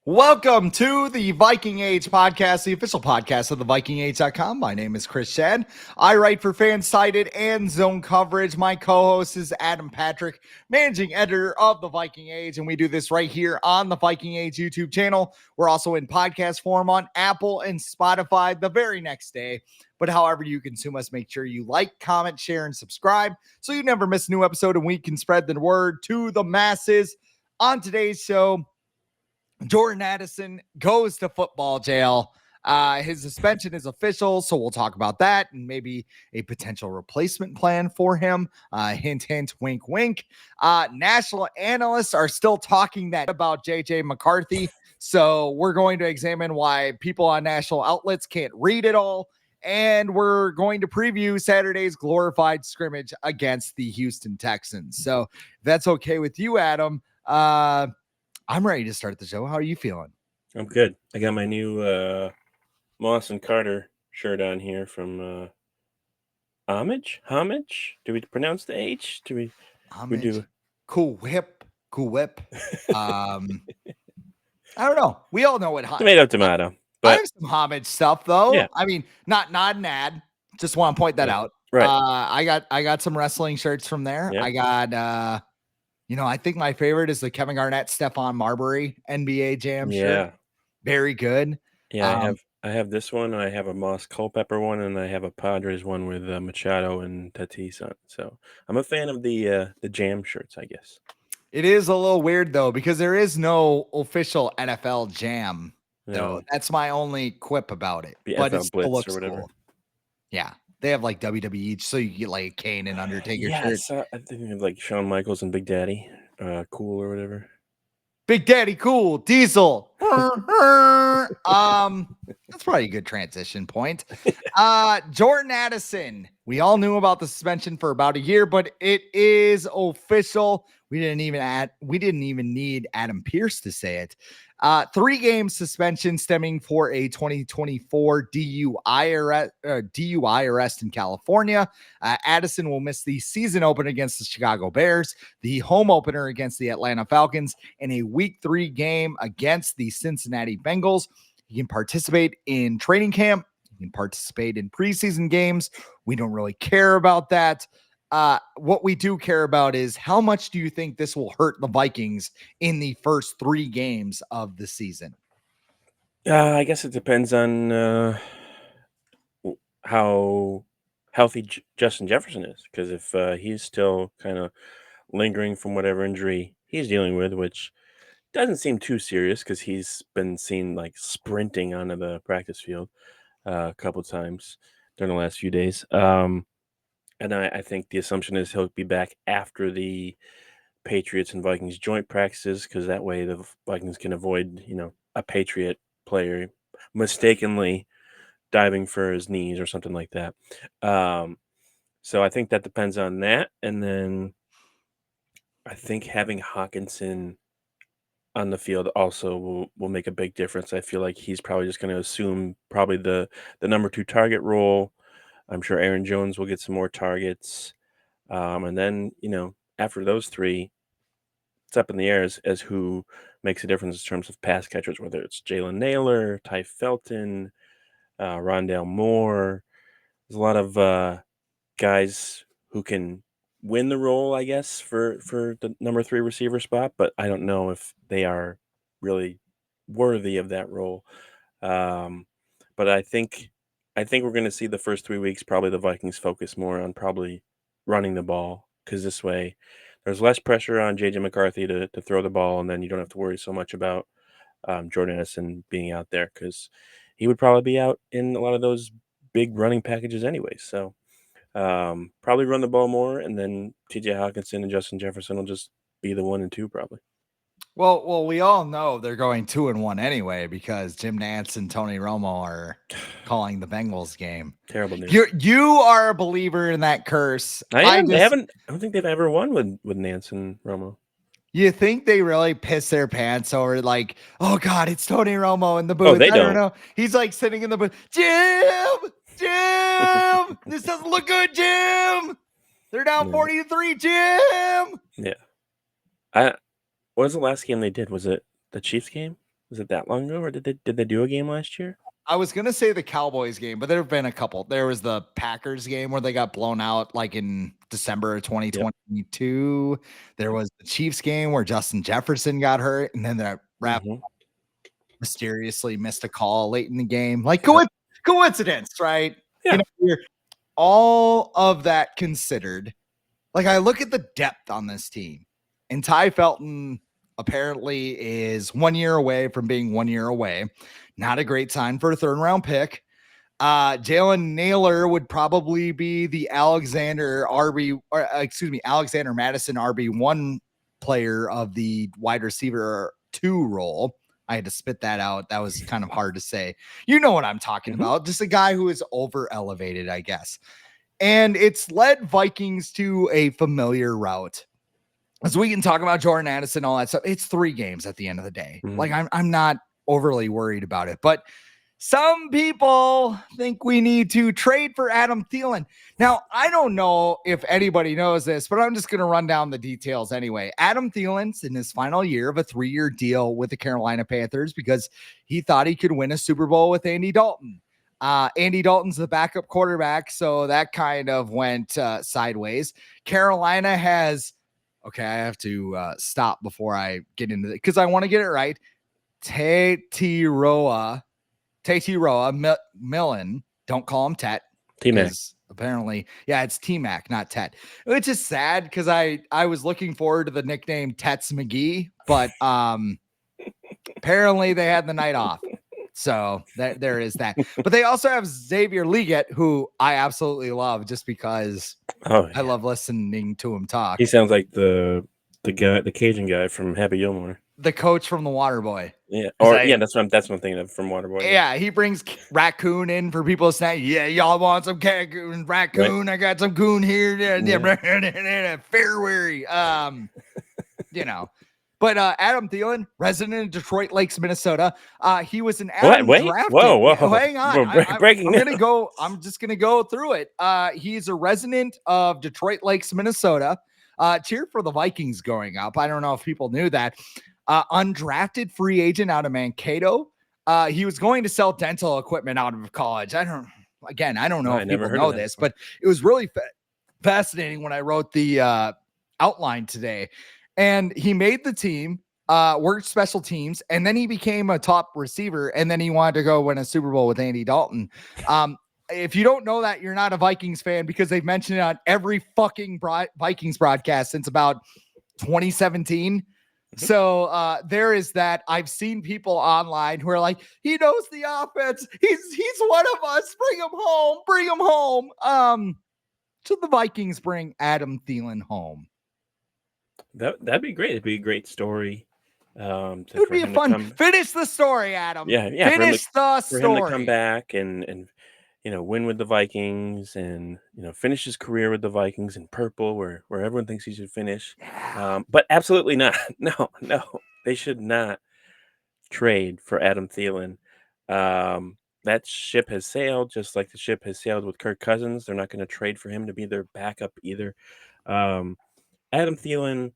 Welcome to the Viking Age podcast, the official podcast of the VikingAge.com. My name is Chris Schad. I write for FanSided and Zone Coverage. My co-host is Adam Patrick, managing editor of the Viking Age, and we do this right here on the Viking Age YouTube channel. We're also in podcast form on Apple and Spotify the very next day. But however you consume us, make sure you like, comment, share, and subscribe so you never miss a new episode and we can spread the word to the masses. On today's show, Jordan Addison goes to football jail. His suspension is official, so we'll talk about that and maybe a potential replacement plan for him. Hint, hint, wink, wink. National analysts are still talking that about JJ McCarthy, so we're going to examine why people on national outlets can't read it all. And we're going to preview Saturday's glorified scrimmage against the Houston Texans. So if that's okay with you, Adam, I'm ready to start the show. How are you feeling? I'm good. I got my new Moss and Carter shirt on here from Homage? Do we pronounce the H? We do Cool Whip. I don't know. We all know what tomato. But I have some homage stuff though. Yeah. I mean, not an ad. Just want to point that out. Right. I got some wrestling shirts from there. Yeah. I got I think my favorite is the Kevin Garnett, Stephon Marbury NBA Jam shirt. Very good. Yeah, I have this one. I have a Moss Culpepper one, and I have a Padres one with Machado and Tatis on. So I'm a fan of the Jam shirts, I guess. It is a little weird though because there is no official NFL Jam. No, that's my only quip about it. But it still looks cool. Yeah. They have like WWE, so you get like Kane and Undertaker shirts. I think they have like Shawn Michaels and Big Daddy, Cool or whatever. Big Daddy Cool, Diesel. That's probably a good transition point. Jordan Addison. We all knew about the suspension for about a year, but it is official. We didn't even need Adam Pierce to say it. 3-game suspension stemming for a 2024 DUI arrest in California. Addison will miss the season opener against the Chicago Bears, the home opener against the Atlanta Falcons, and a week 3 game against the Cincinnati Bengals. He can participate in training camp. He can participate in preseason games. We don't really care about that. What we do care about is how much do you think this will hurt the Vikings in the first 3 games of the season? I guess it depends on how healthy Justin Jefferson is, because if he's still kind of lingering from whatever injury he's dealing with, which doesn't seem too serious because he's been seen like sprinting onto the practice field a couple times during the last few days. And I think the assumption is he'll be back after the Patriots and Vikings joint practices, because that way the Vikings can avoid, a Patriot player mistakenly diving for his knees or something like that. So I think that depends on that. And then I think having Hockenson on the field also will make a big difference. I feel like he's probably just going to assume probably the number 2 target role. I'm sure Aaron Jones will get some more targets. And then, after those 3, it's up in the air as who makes a difference in terms of pass catchers, whether it's Jalen Naylor, Ty Felton, Rondale Moore. There's a lot of guys who can win the role, I guess, for the number 3 receiver spot, but I don't know if they are really worthy of that role. But I think we're going to see the first 3 weeks probably the Vikings focus more on probably running the ball, because this way there's less pressure on JJ McCarthy to throw the ball, and then you don't have to worry so much about Jordan Addison being out there, because he would probably be out in a lot of those big running packages anyway. So probably run the ball more, and then TJ Hockenson and Justin Jefferson will just be the 1 and 2 probably. Well, we all know they're going 2-1 anyway because Jim Nantz and Tony Romo are calling the Bengals game. Terrible news. You are a believer in that curse. I don't think they've ever won with Nantz and Romo. You think they really piss their pants over like, oh God, it's Tony Romo in the booth? Oh, they I don't know. He's like sitting in the booth. Jim, this doesn't look good, Jim. They're down 40-3, Jim. Yeah. What was the last game they did? Was it the Chiefs game? Was it that long ago, or did they do a game last year? I was gonna say the Cowboys game, but there have been a couple. There was the Packers game where they got blown out like in December of 2022. There was the Chiefs game where Justin Jefferson got hurt, and then that rap mysteriously missed a call late in the game. Like coincidence, right? Yeah. All of that considered, like I look at the depth on this team, and Ty Felton apparently is 1 year away from being 1 year away. Not a great sign for a third round pick. Jalen Naylor would probably be the Alexander Madison RB1 player of the wide receiver 2 role. I had to spit that out. That was kind of hard to say. You know what I'm talking about. Just a guy who is over elevated, I guess. And it's led Vikings to a familiar route. As we can talk about Jordan Addison, all that stuff. It's 3 games at the end of the day. Like I'm not overly worried about it, but some people think we need to trade for Adam Thielen. Now, I don't know if anybody knows this, but I'm just going to run down the details anyway. Adam Thielen's in his final year of a 3-year deal with the Carolina Panthers because he thought he could win a Super Bowl with Andy Dalton. Andy Dalton's the backup quarterback, so that kind of went sideways. Carolina has, okay, I have to stop before I get into it because I want to get it right. Tetiroa Millen, don't call him Tet. T-Mac. Apparently, yeah, it's T-Mac, not Tet. Which is sad because I was looking forward to the nickname Tets McGee, but apparently they had the night off. So there is that. But they also have Xavier Leggett, who I absolutely love just because I love listening to him talk. He sounds like the Cajun guy from Happy Gilmore. The coach from The Waterboy. Yeah. That's what I'm thinking of from Waterboy. Yeah, he brings raccoon in for people to say, yeah, y'all want some raccoon? Right. I got some coon here. Fairway. But Adam Thielen, resident of Detroit Lakes, Minnesota. He was an Adam drafted. Whoa. Hang on. Breaking news. I'm just gonna go through it. He's a resident of Detroit Lakes, Minnesota. Cheered for the Vikings growing up. I don't know if people knew that. Undrafted free agent out of Mankato. He was going to sell dental equipment out of college. I don't know if people know this, but it was really fascinating when I wrote the outline today. And he made the team, worked special teams, and then he became a top receiver, and then he wanted to go win a Super Bowl with Andy Dalton. If you don't know that, you're not a Vikings fan because they've mentioned it on every fucking Vikings broadcast since about 2017. So there is that. I've seen people online who are like, he knows the offense. He's one of us. Bring him home. So the Vikings bring Adam Thielen home. That'd be great. It'd be a great story. It would be fun. Finish the story, Adam. Yeah. Finish the story. For him to come back and win with the Vikings and finish his career with the Vikings in purple, where everyone thinks he should finish. But absolutely not. No, they should not trade for Adam Thielen. That ship has sailed, just like the ship has sailed with Kirk Cousins. They're not going to trade for him to be their backup either. Adam Thielen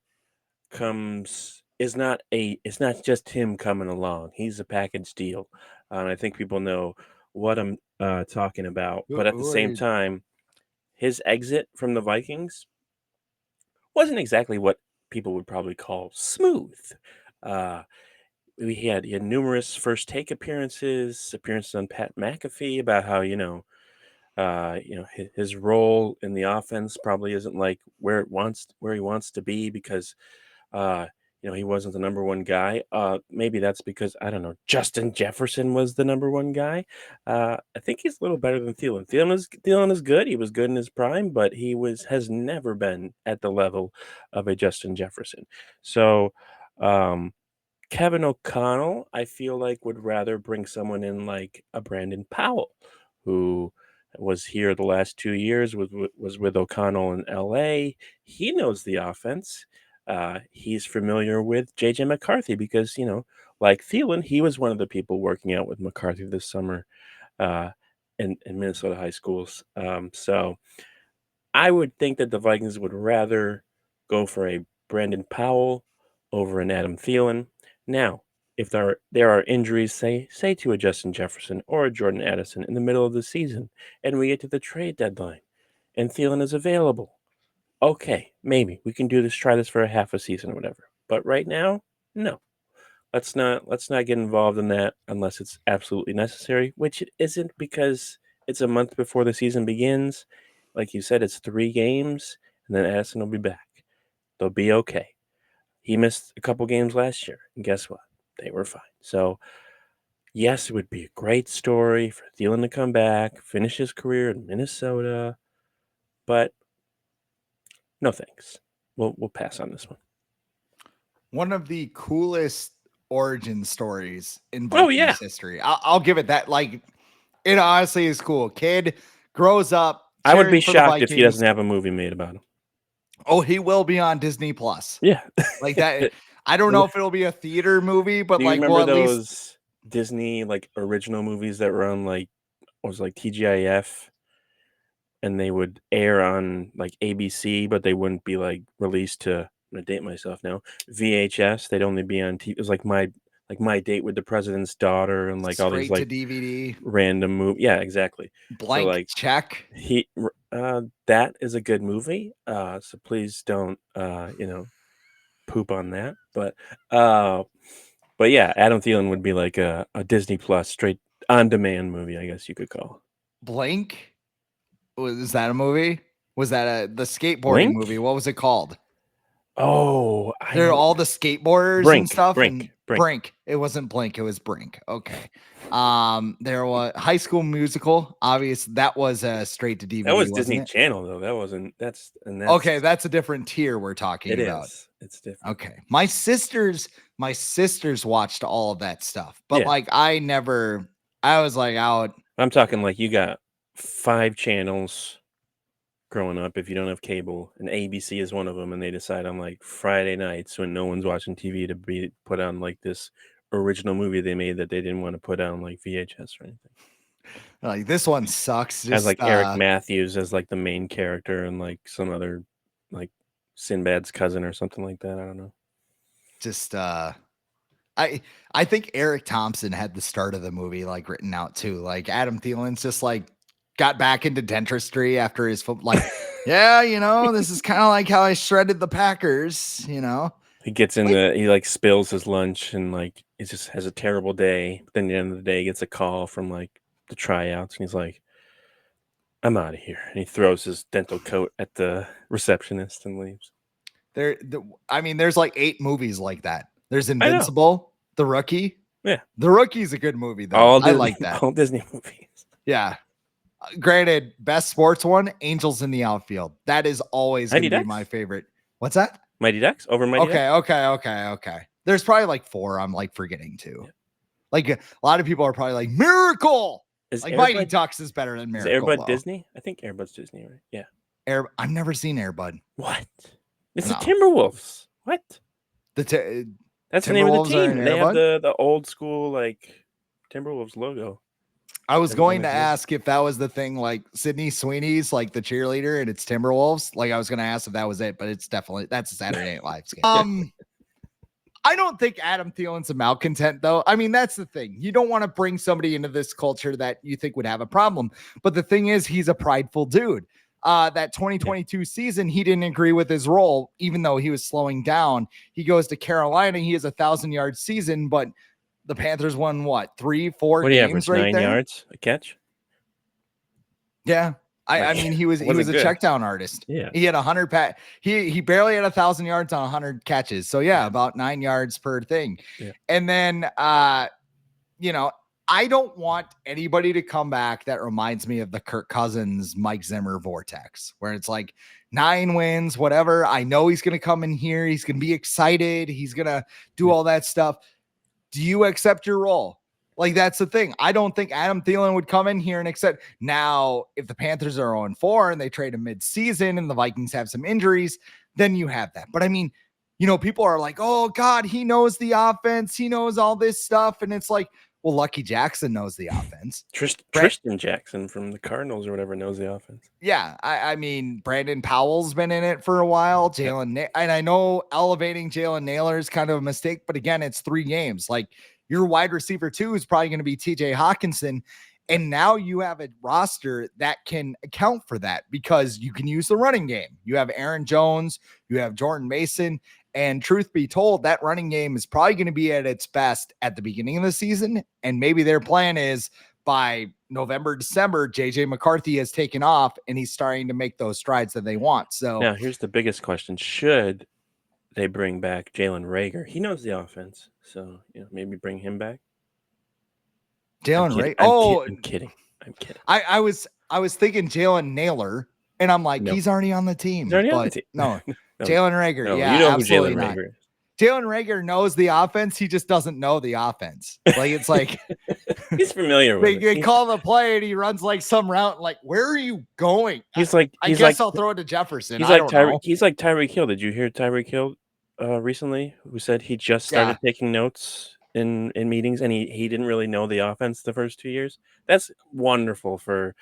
it's not just him coming along. He's a package deal. I think people know what I'm talking about. But at the same time, his exit from the Vikings wasn't exactly what people would probably call smooth. He had numerous first take appearances on Pat McAfee about how his role in the offense probably isn't like where he wants to be because he wasn't the number one guy. Maybe that's because, I don't know, Justin Jefferson was the number one guy. I think he's a little better than Thielen. Thielen is good. He was good in his prime, but has never been at the level of a Justin Jefferson. So Kevin O'Connell, I feel like, would rather bring someone in like a Brandon Powell, who was here the last 2 years, was with O'Connell in LA. He knows the offense. He's familiar with JJ McCarthy because, like Thielen, he was one of the people working out with McCarthy this summer in Minnesota high schools. So I would think that the Vikings would rather go for a Brandon Powell over an Adam Thielen. Now, if there are injuries, say to a Justin Jefferson or a Jordan Addison in the middle of the season, and we get to the trade deadline, and Thielen is available, okay, maybe we can do this. Try this for a half a season or whatever. But right now, no. Let's not get involved in that unless it's absolutely necessary, which it isn't because it's a month before the season begins. Like you said, it's 3 games, and then Addison will be back. They'll be okay. He missed a couple games last year, and guess what? They were fine. So, yes, it would be a great story for Thielen to come back, finish his career in Minnesota, but no thanks. We'll pass on this one. One of the coolest origin stories in Vikings history. I'll give it that. Like, it honestly is cool. Kid grows up. I would be shocked if he doesn't have a movie made about him. Oh, he will be on Disney Plus. Yeah, like that. I don't know if it'll be a theater movie, but do you like, remember well, at those least Disney like original movies that were on like TGIF, and they would air on like ABC, but they wouldn't be like released to. I'm gonna date myself now. VHS. They'd only be on TV. It was like my Date with the President's Daughter, and like all these like to DVD random movie. Yeah, exactly. Blank so, like, check. That is a good movie. So please don't poop on that. But yeah, Adam Thielen would be like a Disney Plus straight on demand movie, I guess you could call. Blank. Was that a movie? Was that the skateboarding movie? What was it called? Oh, they're all the skateboarders Brink, and stuff. Brink. It wasn't Blink. It was Brink. Okay. There was High School Musical. Obvious. That was a straight to DVD. That was Disney Channel though. That wasn't. That's okay. That's a different tier we're talking about. It's different. Okay. My sisters watched all of that stuff, but like I was like out. I'm talking like you got 5 channels growing up if you don't have cable, and ABC is one of them, and they decide on like Friday nights when no one's watching TV to be put on like this original movie they made that they didn't want to put on like VHS or anything. Like this one sucks. Has like Eric Matthews as like the main character and like some other like Sinbad's cousin or something like that. I don't know. Just I think Eric Thompson had the start of the movie like written out too. Like Adam Thielen's just like got back into dentistry after his like, yeah, this is kind of like how I shredded the Packers, He gets in he like spills his lunch and like he just has a terrible day. But then at the end of the day, he gets a call from like the tryouts, and he's like, I'm out of here. And he throws his dental coat at the receptionist and leaves. There's like 8 movies like that. There's Invincible, The Rookie. Yeah. The Rookie's a good movie though. I like that. All Disney movies. Yeah. Granted, best sports one, Angels in the Outfield. That is always going to be my favorite. What's that? Mighty Ducks over Mighty Ducks? Okay. There's probably like 4 I'm like forgetting too. Yeah. Like a lot of people are probably like Miracle. Mighty Ducks is better than Miracle. Is Air Bud Disney? I think Air Bud's Disney, right? Yeah. I've never seen Air Bud. What? It's the Timberwolves. What? That's the name of the team. They have the old school like Timberwolves logo. I was going to ask if that was the thing, like Sydney Sweeney's like the cheerleader and it's Timberwolves. Like I was going to ask if that was it, but that's a Saturday Night Live skit. I don't think Adam Thielen's a malcontent though. I mean, that's the thing. You don't want to bring somebody into this culture that you think would have a problem. But the thing is, he's a prideful dude. That 2022 season, he didn't agree with his role, even though he was slowing down. He goes to Carolina. He has 1,000-yard season, but the Panthers won what 3-4 games right 9 yards a catch. Yeah, I mean he was a check down artist. Yeah, he had 100 he barely had 1,000 yards on 100 catches. So yeah, about 9 yards per thing. Yeah. And then I don't want anybody to come back that reminds me of the Kirk Cousins, Mike Zimmer vortex, where it's like 9 wins, whatever. I know he's going to come in here. He's going to be excited. He's going to do all that stuff. Do you accept your role? Like, that's the thing. I don't think Adam Thielen would come in here and accept. Now, if the Panthers are 0-4 and they trade him mid-season and the Vikings have some injuries, then you have that. But I mean, people are like, oh God, he knows the offense. He knows all this stuff. And it's like, Well, Lucky Jackson knows the offense. Tristan Jackson from the Cardinals or whatever knows the offense. Yeah, I mean, Brandon Powell's been in it for a while. And I know elevating Jalen Naylor is kind of a mistake, but again, it's 3 games. Like, your wide receiver 2 is probably going to be TJ Hawkinson. And now you have a roster that can account for that because you can use the running game. You have Aaron Jones, you have Jordan Mason, and truth be told, that running game is probably going to be at its best at the beginning of the season. And maybe their plan is by November, December, JJ McCarthy has taken off and he's starting to make those strides that they want. So now here's the biggest question. Should they bring back Jalen Reagor? He knows the offense. So, maybe bring him back. Jalen Reagor. I'm kidding. I was thinking Jalen Naylor, and I'm like, he's already on the team. He's already on the team. No, Jalen Reagor. No, yeah, you know who absolutely Jalen not. Reagor is. Jalen Reagor knows the offense. He just doesn't know the offense. Like, it's like he's familiar with it. They call the play and he runs like some route. Like, where are you going? I guess I'll throw it to Jefferson. He's like Tyreek Hill. Did you hear Tyreek Hill recently? Who said he just started taking notes in meetings and he didn't really know the offense the first 2 years. That's wonderful for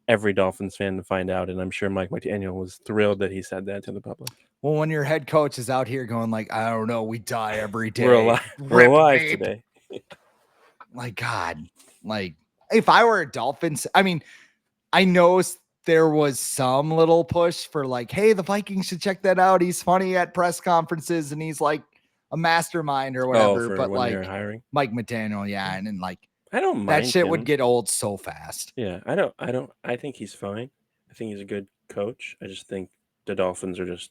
every Dolphins fan to find out, and I'm sure Mike McDaniel was thrilled that he said that to the public. Well, when your head coach is out here going like, I don't know, we die every day. We're alive today. My God. Like, if I were a Dolphins, I mean, I know there was some little push for like, hey, the Vikings should check that out. He's funny at press conferences and he's like a mastermind or whatever. But like hiring Mike McDaniel, yeah. And then like, I don't mind that shit him. would get old so fast. Yeah, I think he's fine. I think he's a good coach. I just think the Dolphins are just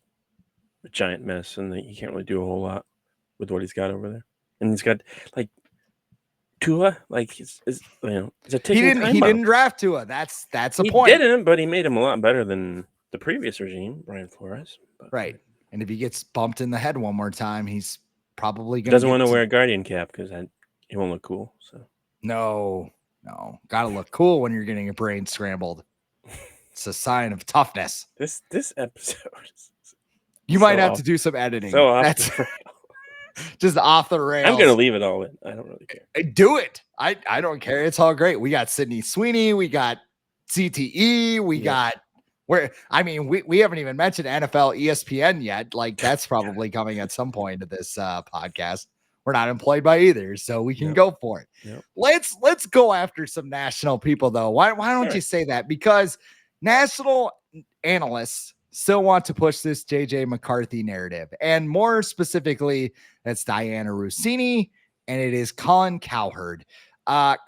a giant mess and he can't really do a whole lot with what he's got over there. And he's got like Tua, like he's a ticking time He bomb. didn't draft Tua. That's a he point. He didn't, but he made him a lot better than the previous regime, Brian Flores. But, right. And if he gets bumped in the head one more time, he's probably going to doesn't want to wear a Guardian cap because he won't look cool. So no, gotta look cool when you're getting a brain scrambled. It's a sign of toughness. This episode, you might have to do some editing. So that's just off the rails. I'm gonna leave it all in. I don't really care. Do it. I don't care. It's all great. We got Sydney Sweeney. We got CTE. We got we haven't even mentioned NFL ESPN yet. Like, that's probably coming at some point of this podcast. We're not employed by either, so we can go for it. Yep. Let's go after some national people, though. Why don't you say that? Because national analysts still want to push this JJ McCarthy narrative, and more specifically, that's Dianna Russini, and it is Colin Cowherd.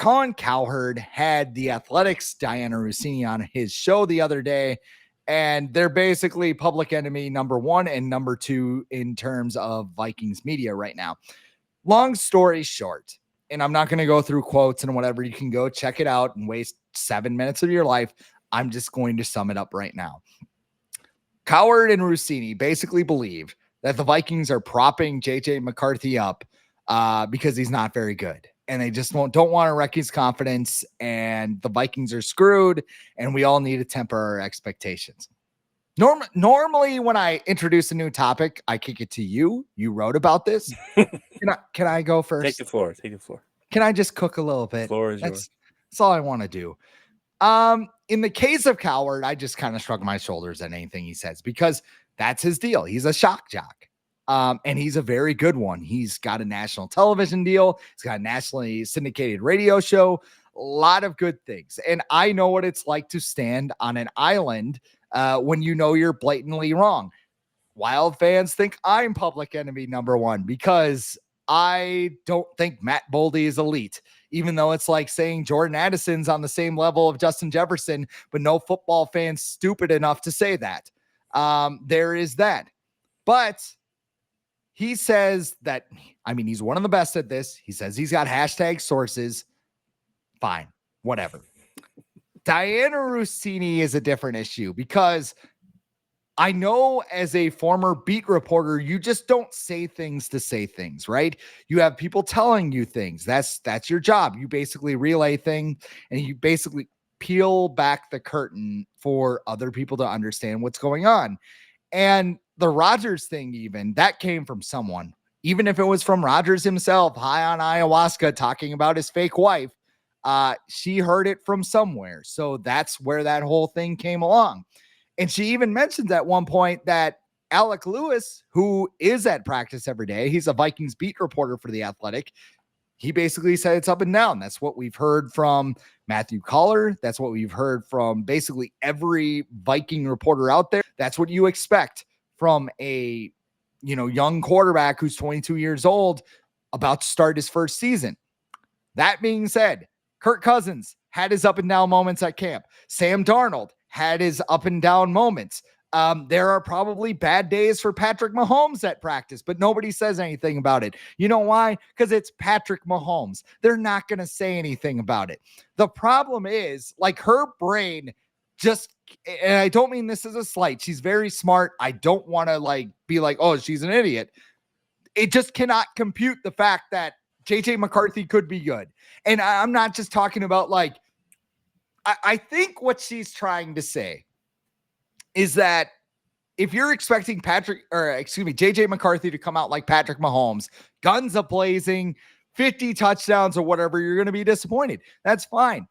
Colin Cowherd had the Athletics' Dianna Russini on his show the other day, and they're basically public enemy number 1 and number 2 in terms of Vikings media right now. Long story short, and I'm not going to go through quotes and whatever. You can go check it out and waste 7 minutes of your life. I'm just going to sum it up right now. Cowherd and Russini basically believe that the Vikings are propping JJ McCarthy up because he's not very good. And they just don't want to wreck his confidence. And the Vikings are screwed. And we all need to temper our expectations. Normally, when I introduce a new topic, I kick it to you. You wrote about this. Can I go first? Take the floor. Can I just cook a little bit? The floor is yours. That's all I want to do. In the case of Cowherd, I just kind of shrug my shoulders at anything he says because that's his deal. He's a shock jock. And he's a very good one. He's got a national television deal. He's got a nationally syndicated radio show, a lot of good things. And I know what it's like to stand on an island when you know you're blatantly wrong. Wild fans think I'm public enemy number 1 because I don't think Matt Boldy is elite, even though it's like saying Jordan Addison's on the same level of Justin Jefferson, but no football fan's stupid enough to say that. There is that. But he says that, he's one of the best at this. He says he's got hashtag sources. Fine, whatever. Dianna Russini is a different issue because I know as a former beat reporter, you just don't say things to say things, right? You have people telling you things. That's your job. You basically relay things and you basically peel back the curtain for other people to understand what's going on. And the Rodgers thing, even that came from someone. even if it was from Rodgers himself, high on ayahuasca, talking about his fake wife, she heard it from somewhere. So that's where that whole thing came along. And she even mentions at one point that Alec Lewis, who is at practice every day, he's a Vikings beat reporter for The Athletic. He basically said it's up and down. That's what we've heard from Matthew Coller. That's what we've heard from basically every Viking reporter out there. That's what you expect from a, young quarterback who's 22 years old, about to start his first season. That being said, Kirk Cousins had his up and down moments at camp. Sam Darnold had his up and down moments. There are probably bad days for Patrick Mahomes at practice, but nobody says anything about it. You know why? Because it's Patrick Mahomes. They're not going to say anything about it. The problem is, like, her brain just, and I don't mean this as a slight, she's very smart. I don't want to be like, oh, she's an idiot. It just cannot compute the fact that JJ McCarthy could be good. And I'm not just talking about I think what she's trying to say is that if you're expecting JJ McCarthy to come out like Patrick Mahomes, guns a-blazing, 50 touchdowns or whatever, you're going to be disappointed. That's fine.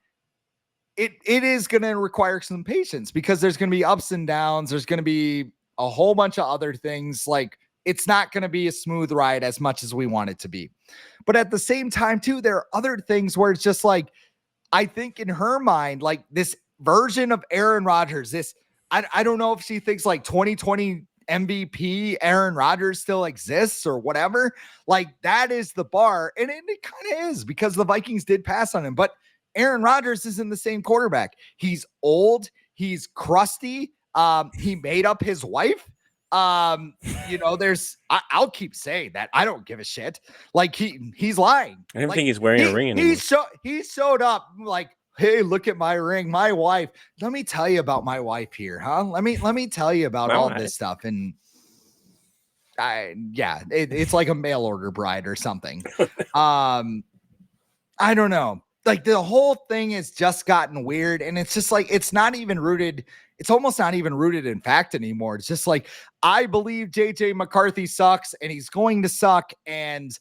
It is going to require some patience because there's going to be ups and downs. There's going to be a whole bunch of other things. It's not going to be a smooth ride as much as we want it to be. But at the same time, too, there are other things where it's just I think in her mind, this version of Aaron Rodgers, I don't know if she thinks 2020 MVP Aaron Rodgers still exists or whatever. That is the bar. And it kind of is because the Vikings did pass on him. But Aaron Rodgers isn't the same quarterback. He's old. He's crusty. He made up his wife. I'll keep saying that. I don't give a shit. He's lying. I don't think he's wearing a ring anymore. He showed up hey, look at my ring, my wife. Let me tell you about my wife here, huh? Let me tell you about all this stuff. And it's like a mail order bride or something. I don't know. The whole thing has just gotten weird, and it's just it's not even rooted. It's almost not even rooted in fact anymore. It's just I believe JJ McCarthy sucks and he's going to suck. And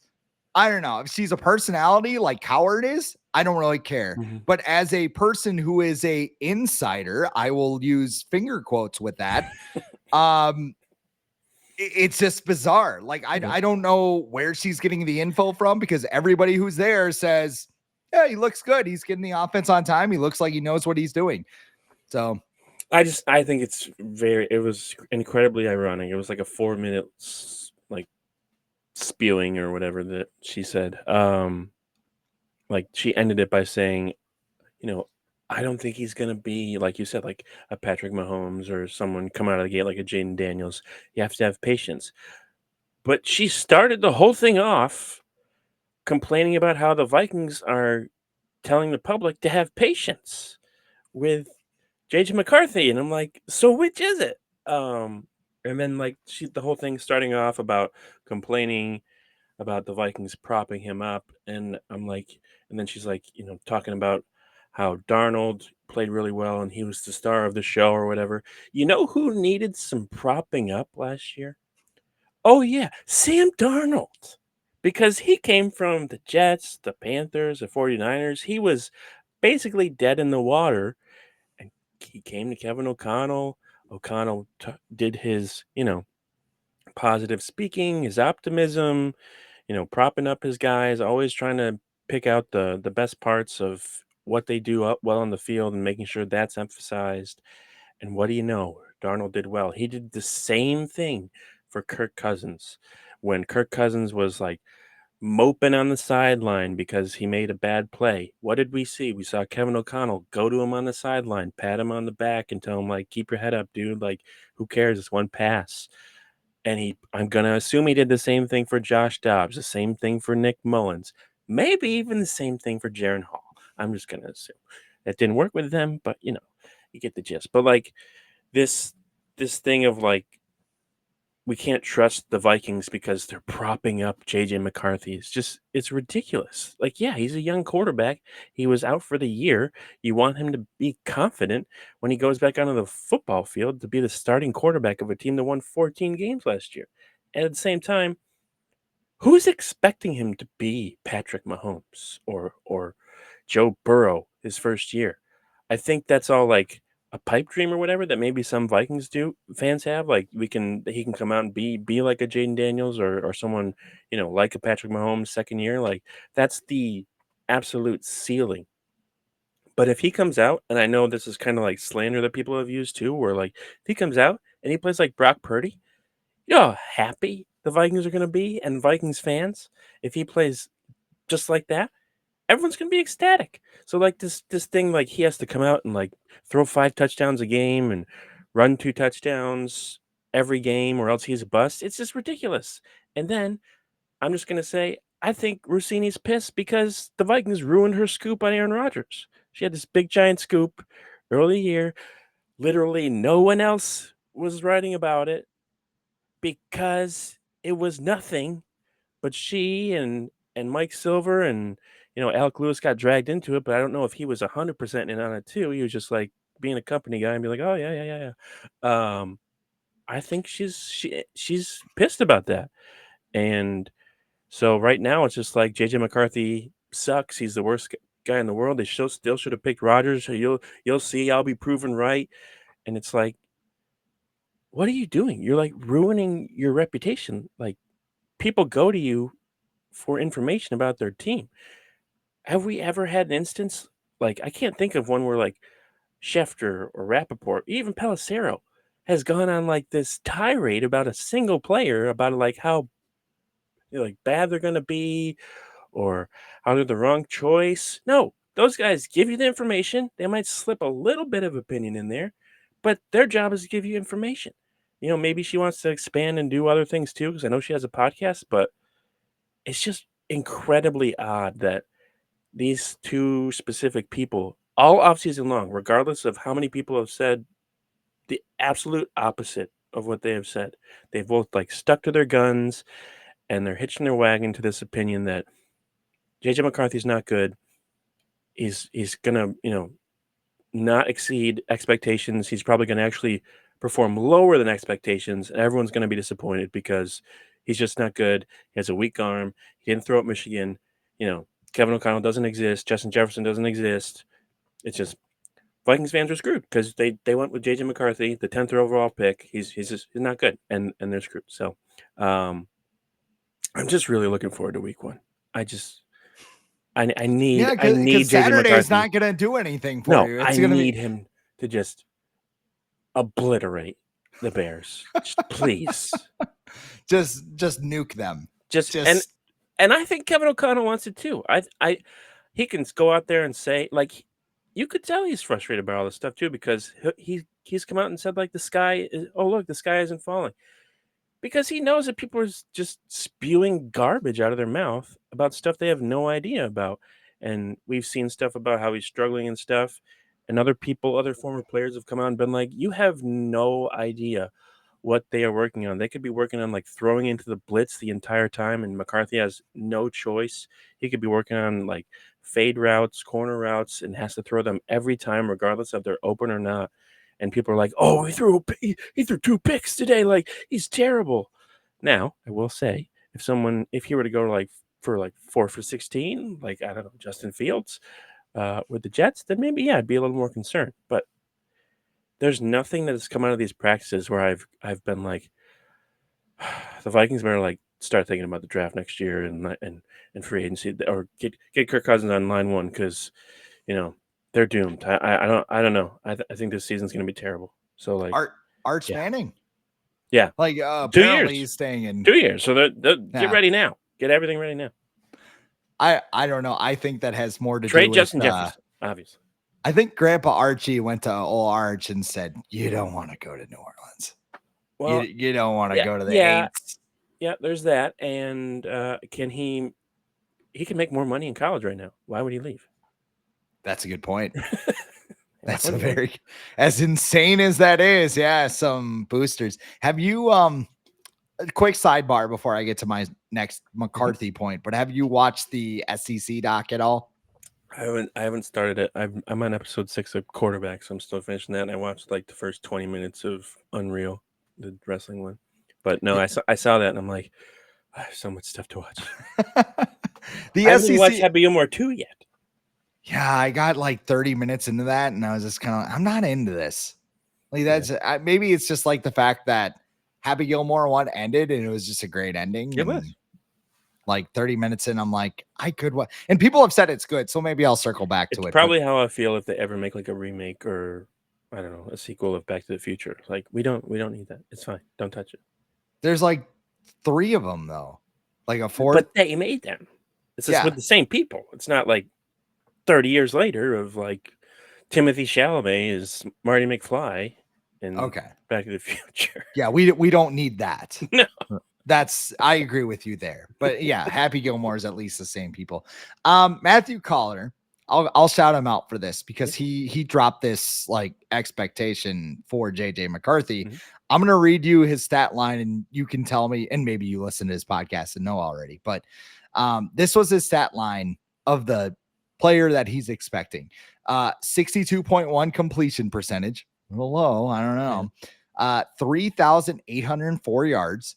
I don't know if she's a personality like Cowherd is, I don't really care. Mm-hmm. But as a person who is a insider, I will use finger quotes with that. It's just bizarre. I don't know where she's getting the info from because everybody who's there says, yeah, he looks good. He's getting the offense on time. He looks like he knows what he's doing. So I think it was incredibly ironic. It was like a 4-minute spewing or whatever that she said. She ended it by saying, I don't think he's going to be, like you said, like a Patrick Mahomes or someone come out of the gate like a Jaden Daniels. You have to have patience. But she started the whole thing off complaining about how the Vikings are telling the public to have patience with JJ McCarthy. And I'm like, so which is it? And then the whole thing starting off about complaining about the Vikings propping him up. And I'm like, and then she's like, talking about how Darnold played really well and he was the star of the show or whatever. You know who needed some propping up last year? Oh, yeah, Sam Darnold. Because he came from the Jets, the Panthers, the 49ers. He was basically dead in the water. And he came to Kevin O'Connell. O'Connell did his, positive speaking, his optimism, propping up his guys, always trying to pick out the best parts of what they do up well on the field and making sure that's emphasized. And what do you know? Darnold did well. He did the same thing for Kirk Cousins. When Kirk Cousins was moping on the sideline because he made a bad play, what did we see? We saw Kevin O'Connell go to him on the sideline, pat him on the back and tell him keep your head up, dude. Who cares? It's one pass. And I'm going to assume he did the same thing for Josh Dobbs, the same thing for Nick Mullins, maybe even the same thing for Jaron Hall. I'm just going to assume. That didn't work with them, but, you get the gist. But, this thing of, we can't trust the Vikings because they're propping up JJ McCarthy. It's ridiculous. Yeah, he's a young quarterback. He was out for the year. You want him to be confident when he goes back onto the football field to be the starting quarterback of a team that won 14 games last year. And at the same time, who's expecting him to be Patrick Mahomes or Joe Burrow his first year? I think that's all like a pipe dream or whatever that maybe some Vikings fans have. Like he can come out and be like a Jaden Daniels or someone, like a Patrick Mahomes second year. Like that's the absolute ceiling. But if he comes out, and I know this is kind of like slander that people have used too, where like if he comes out and he plays like Brock Purdy, you know how happy the Vikings are going to be, and Vikings fans, if he plays just like that, everyone's going to be ecstatic. So like this thing, like he has to come out and like throw 5 touchdowns a game and run 2 touchdowns every game, or else he's a bust. It's just ridiculous. And then I'm just going to say, I think Russini's pissed because the Vikings ruined her scoop on Aaron Rodgers. She had this big giant scoop early year. Literally no one else was writing about it because it was nothing, but she and Mike Silver and Alec Lewis got dragged into it, but I don't know if he was 100% in on it too. He was just like being a company guy and be like, "Oh yeah, yeah, yeah, yeah." I think she's pissed about that. And so right now it's just like JJ McCarthy sucks. He's the worst guy in the world. They still should have picked Rodgers. So you'll see. I'll be proven right. And it's like, what are you doing? You're like ruining your reputation. Like people go to you for information about their team. Have we ever had an instance like I can't think of one where like Schefter or Rappaport, even Pelissero, has gone on like this tirade about a single player about like how like bad they're gonna be or how they're the wrong choice. No, those guys give you the information. They might slip a little bit of opinion in there, but their job is to give you information. Maybe she wants to expand and do other things too, because I know she has a podcast, but it's just incredibly odd that these two specific people, all offseason long, regardless of how many people have said the absolute opposite of what they have said, they've both like stuck to their guns and they're hitching their wagon to this opinion that JJ McCarthy's not good. He's gonna, not exceed expectations. He's probably gonna actually perform lower than expectations, and everyone's gonna be disappointed because he's just not good. He has a weak arm. He didn't throw at Michigan. Kevin O'Connell doesn't exist. Justin Jefferson doesn't exist. It's just Vikings fans are screwed because they went with JJ McCarthy, the 10th overall pick. He's not good, and they're screwed. So, I'm just really looking forward to week 1. I need because JJ Saturday is McCarthy. not going to do anything for No, you. I It's going to need be him to just obliterate the Bears. Just please. just nuke them. Just Just and I think Kevin O'Connell wants it too. He can go out there and say like you could tell he's frustrated about all this stuff too because he's come out and said like the sky isn't falling. Because he knows that people are just spewing garbage out of their mouth about stuff they have no idea about. And we've seen stuff about how he's struggling and stuff. And other former players have come out and been like, you have no idea what they are working on. They could be working on like throwing into the blitz the entire time, and McCarthy has no choice. He could be working on like fade routes, corner routes, and has to throw them every time, regardless if they're open or not. And people are like, "Oh, he threw 2 picks today. Like he's terrible." Now, I will say, if he were to go like for like 4 for 16, like I don't know, Justin Fields, with the Jets, then maybe yeah, I'd be a little more concerned. But there's nothing that has come out of these practices where I've been like, the Vikings better like start thinking about the draft next year and free agency or get Kirk Cousins on line 1 because they're doomed. I don't know. I think this season's gonna be terrible. So like Arch yeah. Manning. Yeah. 2 Apparently years. he's staying in 2 years. So get ready now. Get everything ready now. I don't know. I think that has more to Trade do Justin with Jefferson, obviously. I think Grandpa Archie went to old Arch and said, "You don't want to go to New Orleans. Well, you don't want to go to the yeah, Eights." yeah. There's that, and can he can make more money in college right now? Why would he leave? That's a good point. That's Money, a very as insane as that is. Yeah, some boosters. Have you a quick sidebar before I get to my next McCarthy point, but have you watched the SEC doc at all? I haven't started it. I'm on episode 6 of Quarterback, so I'm still finishing that. And I watched like the first 20 minutes of Unreal, the wrestling one. But no, I saw that and I'm like, I have so much stuff to watch. The I haven't even watched SEC. Happy Gilmore 2 yet. Yeah, I got like 30 minutes into that, and I was just kind of, I'm not into this. Like that's maybe it's just like the fact that Happy Gilmore 1 ended, and it was just a great ending. It and was. Like 30 minutes in, I'm like, I could watch. And people have said it's good, so maybe I'll circle back to It's it. probably how I feel if they ever make like a remake or I don't know, a sequel of Back to the Future. Like we don't need that. It's fine. Don't touch it. There's like 3 of them though, like a 4th. But they made them. It's just with the same people. It's not like 30 years later of like Timothy Chalamet is Marty McFly in Back to the Future. Yeah, we don't need that. No. I agree with you there. But yeah, Happy Gilmore is at least the same people. Matthew Collier, I'll shout him out for this because he dropped this like expectation for JJ McCarthy. Mm-hmm. I'm going to read you his stat line and you can tell me, and maybe you listen to his podcast and know already, but this was his stat line of the player that he's expecting. 62.1 completion percentage. A little low. I don't know. 3,804 yards,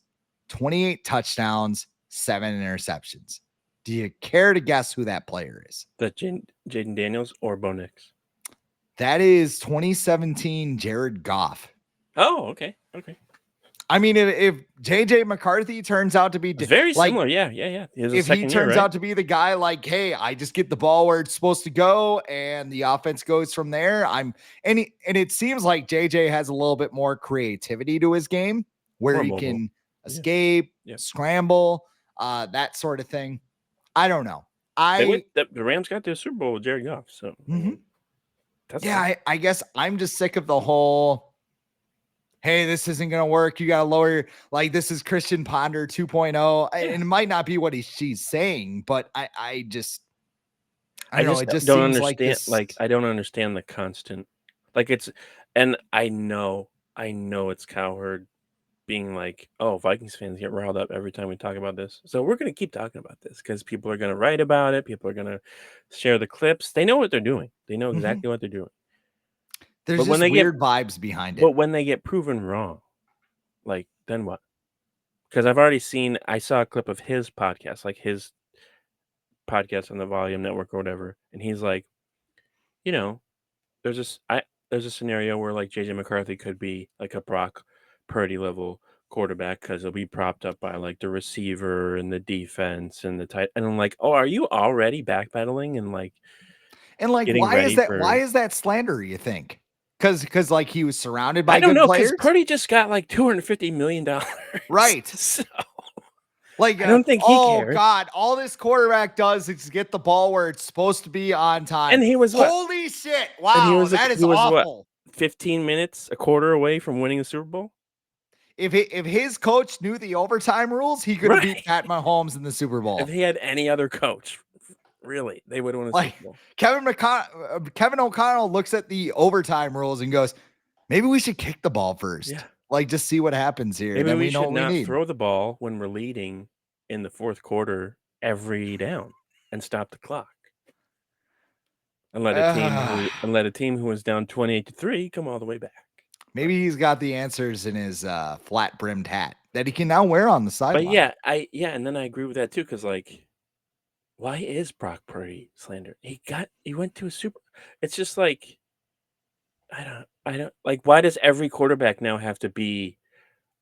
28 touchdowns, 7 interceptions. Do you care to guess who that player is? That Jaden Daniels or Bo Nix? That is 2017 Jared Goff. Oh, okay. I mean, if JJ McCarthy turns out to be very similar, yeah. If he turns out to be the guy, like, hey, I just get the ball where it's supposed to go, and the offense goes from there. And it seems like JJ has a little bit more creativity to his game, where he can escape, scramble, that sort of thing. I don't know. The Rams got their Super Bowl with Jared Goff, so I guess I'm just sick of the whole. Hey, this isn't going to work. You got to lower like this is Christian Ponder 2.0. And it might not be what she's saying, but I just don't know. It just don't seems understand. like this. Like I don't understand the constant. Like it's, and I know it's Cowherd being like, oh, Vikings fans get riled up every time we talk about this. So we're going to keep talking about this because people are going to write about it. People are going to share the clips. They know what they're doing. They know exactly what they're doing. There's just weird vibes behind it. But when they get proven wrong, like, then what? Because I saw a clip of his podcast, like his podcast on the Volume Network or whatever, and he's like, there's a scenario where like JJ McCarthy could be like a Brock Purdy level quarterback because he'll be propped up by like the receiver and the defense and the tight. And I'm like, oh, are you already backpedaling and like why is that slander, you think? Because like he was surrounded by good players. Purdy just got like $250 million, right? So like I don't think he cares. God, all this quarterback does is get the ball where it's supposed to be on time. And he was holy shit! Wow, that is awful. 15 minutes, a quarter away from winning the Super Bowl. If his coach knew the overtime rules, he could have beat Pat Mahomes in the Super Bowl. If he had any other coach. Really, they would have won a Super Bowl. Kevin O'Connell looks at the overtime rules and goes, maybe we should kick the ball first. Yeah. Like, just see what happens here. Maybe then we know should what not we need. throw the ball when we're leading in the fourth quarter every down and stop the clock. And let a team who was down 28-3 come all the way back. Maybe he's got the answers in his flat brimmed hat that he can now wear on the sideline. But and then I agree with that too, because like, why is Brock Purdy slander? He went to a Super. It's just like, I don't like. Why does every quarterback now have to be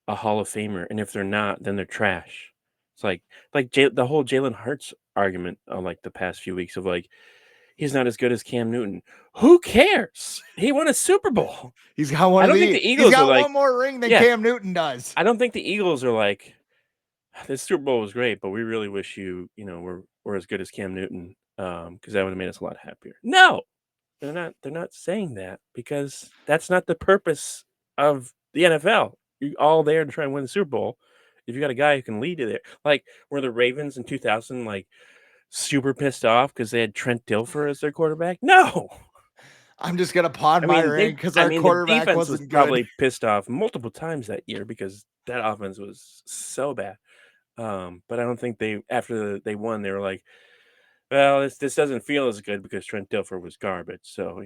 a Hall of Famer? And if they're not, then they're trash. It's like the whole Jalen Hurts argument on like the past few weeks of like, he's not as good as Cam Newton. Who cares? He won a Super Bowl. He's got one. I don't think the Eagles. He's got are one more ring than Cam Newton does. I don't think the Eagles are like, this Super Bowl was great, but we really wish we're as good as Cam Newton, because that would have made us a lot happier. No, they're not saying that because that's not the purpose of the NFL. You're all there to try and win the Super Bowl. If you got a guy who can lead you there, like were the Ravens in 2000 like super pissed off because they had Trent Dilfer as their quarterback? No. I'm just gonna pawn my ring because our quarterback defense wasn't was good. Probably pissed off multiple times that year because that offense was so bad. But I don't think after they won, they were like, well, this doesn't feel as good because Trent Dilfer was garbage. So,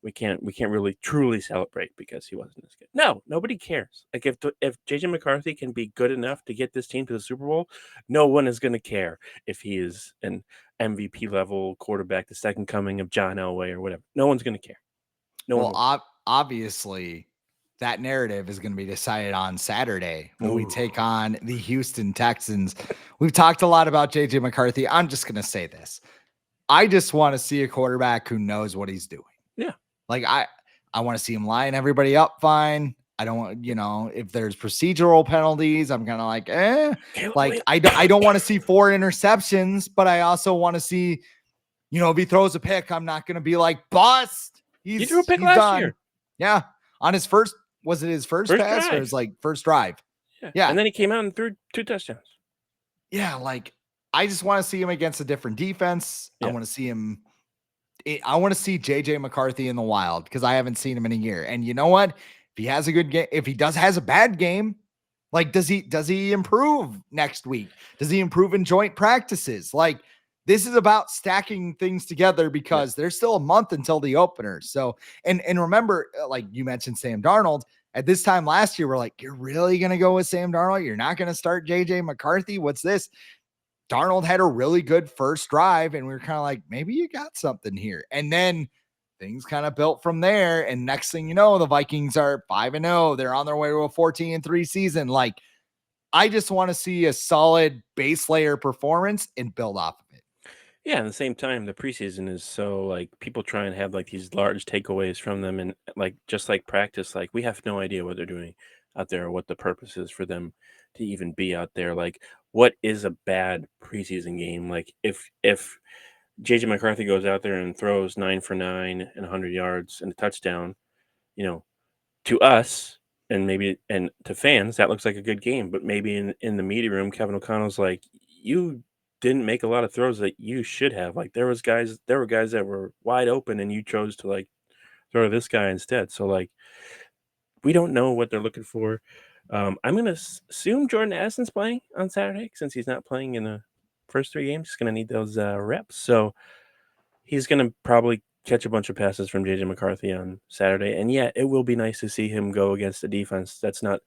we can't really truly celebrate because he wasn't as good. No, nobody cares. Like if JJ McCarthy can be good enough to get this team to the Super Bowl, no one is going to care if he is an MVP level quarterback, the second coming of John Elway or whatever. No one's going to care. No one. Well, obviously, that narrative is going to be decided on Saturday when we take on the Houston Texans. We've talked a lot about JJ McCarthy. I'm just going to say this. I just want to see a quarterback who knows what he's doing. Yeah. Like I want to see him line everybody up fine. I don't want, if there's procedural penalties, I'm kind of like, like I don't want to see 4 interceptions, but I also want to see, if he throws a pick, I'm not going to be like, bust. He threw a pick last year. Yeah. On his first, was it his first pass drive. or his first drive? Yeah. And then he came out and threw 2 touchdowns. Yeah. Like I just want to see him against a different defense. Yeah. I want to see him. I want to see JJ McCarthy in the wild because I haven't seen him in a year. And you know what? If he has a good game, if he has a bad game, like, does he improve next week? Does he improve in joint practices? Like, this is about stacking things together because there's still a month until the opener. So, and remember, like you mentioned Sam Darnold, at this time last year, we're like, you're really going to go with Sam Darnold? You're not going to start JJ McCarthy? What's this? Darnold had a really good first drive, and we were kind of like, maybe you got something here. And then things kind of built from there. And next thing you know, the Vikings are 5-0. They're on their way to a 14-3 season. Like, I just want to see a solid base layer performance and build off of it. Yeah, at the same time, the preseason is so like people try and have like these large takeaways from them, and like just like practice, like we have no idea what they're doing out there or what the purpose is for them to even be out there. Like, what is a bad preseason game? Like if JJ McCarthy goes out there and throws 9 for 9 and 100 yards and a touchdown, to us and maybe and to fans, that looks like a good game. But maybe in the media room, Kevin O'Connell's like, you didn't make a lot of throws that you should have. Like there were guys that were wide open and you chose to like throw to this guy instead. So like we don't know what they're looking for. I'm gonna assume Jordan Addison's playing on Saturday since he's not playing in the first 3 games. He's gonna need those reps. So he's gonna probably catch a bunch of passes from JJ McCarthy on Saturday. And yeah, it will be nice to see him go against a defense that's not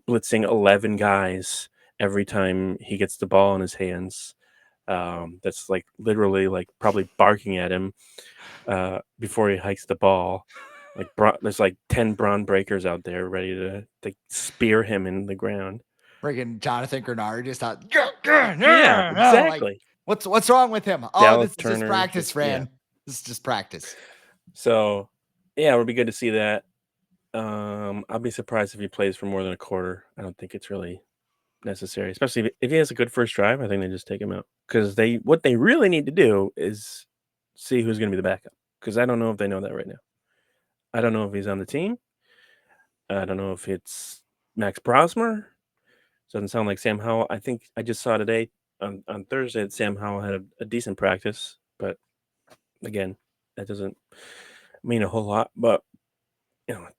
blitzing 11 guys every time he gets the ball in his hands. That's like literally like probably barking at him before he hikes the ball. Like there's like 10 brawn breakers out there ready to spear him in the ground. Freaking Jonathan Grenard just thought, yeah, exactly. Like, what's wrong with him? Dallas This is just practice, friend. Yeah. This is just practice. So, yeah, it would be good to see that. I'll be surprised if he plays for more than a quarter. I don't think it's really necessary, especially if he has a good first drive. I think they just take him out because what they really need to do is see who's going to be the backup, because I don't know if they know that right now. I don't know if he's on the team. I don't know if it's Max Brosmer. Doesn't sound like Sam Howell. I think I just saw today on Thursday that Sam Howell had a decent practice, but again, that doesn't mean a whole lot. But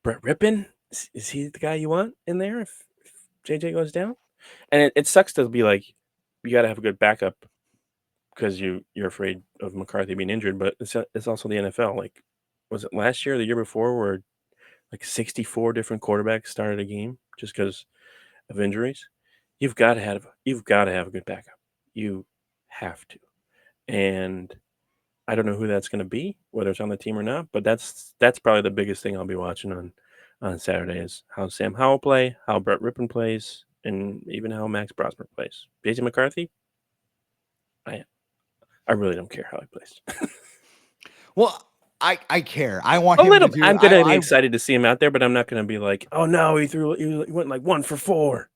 Brett Rippon, is he the guy you want in there if JJ goes down? And it sucks to be like, you got to have a good backup because you're afraid of McCarthy being injured. But it's also the NFL. Like, was it last year or the year before where like 64 different quarterbacks started a game just because of injuries? You've got to have a good backup. You have to. And I don't know who that's going to be, whether it's on the team or not. But that's probably the biggest thing I'll be watching on Saturday is how Sam Howell play, how Brett Rippon plays, and even how Max Brosmer plays. JJ McCarthy, I really don't care how he plays. Well, I care. I want him to do. I'm going to be excited to see him out there, but I'm not going to be like, oh no, he went like 1 for 4.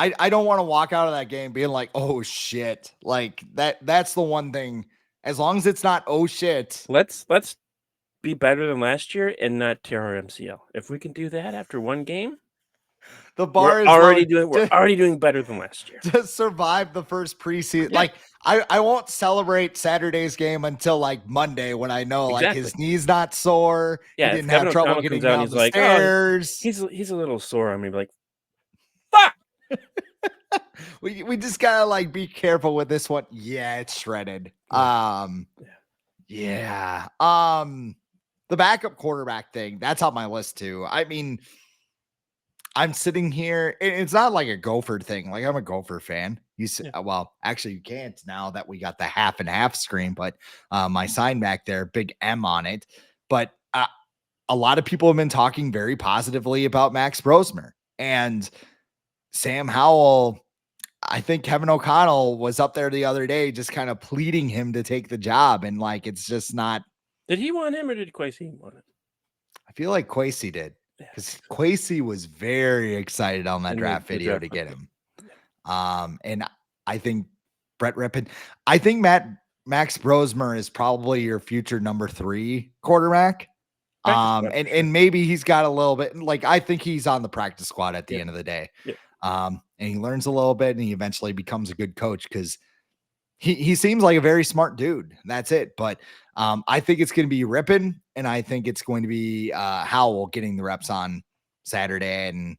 I don't want to walk out of that game being like, oh shit. Like that's the one thing. As long as it's not oh shit. Let's be better than last year and not tear our MCL. If we can do that after one game, the bar we're already doing better than last year. To survive the first preseason. Yeah. Like I won't celebrate Saturday's game until like Monday when I know like his knee's not sore. Yeah, he didn't have trouble getting down the stairs. He's a little sore. I mean, like, fuck. we just gotta like be careful with this one. Yeah, it's shredded. Yeah. the backup quarterback thing, that's on my list too. I mean, I'm sitting here. It's not like a Gopher thing. Like I'm a Gopher fan. Well, actually, you can't now that we got the half and half screen. But my sign back there, big M on it. But a lot of people have been talking very positively about Max Brosmer and Sam Howell. I think Kevin O'Connell was up there the other day, just kind of pleading him to take the job, and like it's just not. Did he want him or did Quasi want it? I feel like Quasi did, because Quasi was very excited on that draft video to get him. And I think Brett Rippon, I think Max Brosmer is probably your future number 3 quarterback. And maybe he's got a little bit, like, I think he's on the practice squad at the end of the day. And he learns a little bit and he eventually becomes a good coach, because he seems like a very smart dude. That's it. But I think it's going to be Rippon, and I think it's going to be Howell getting the reps on Saturday and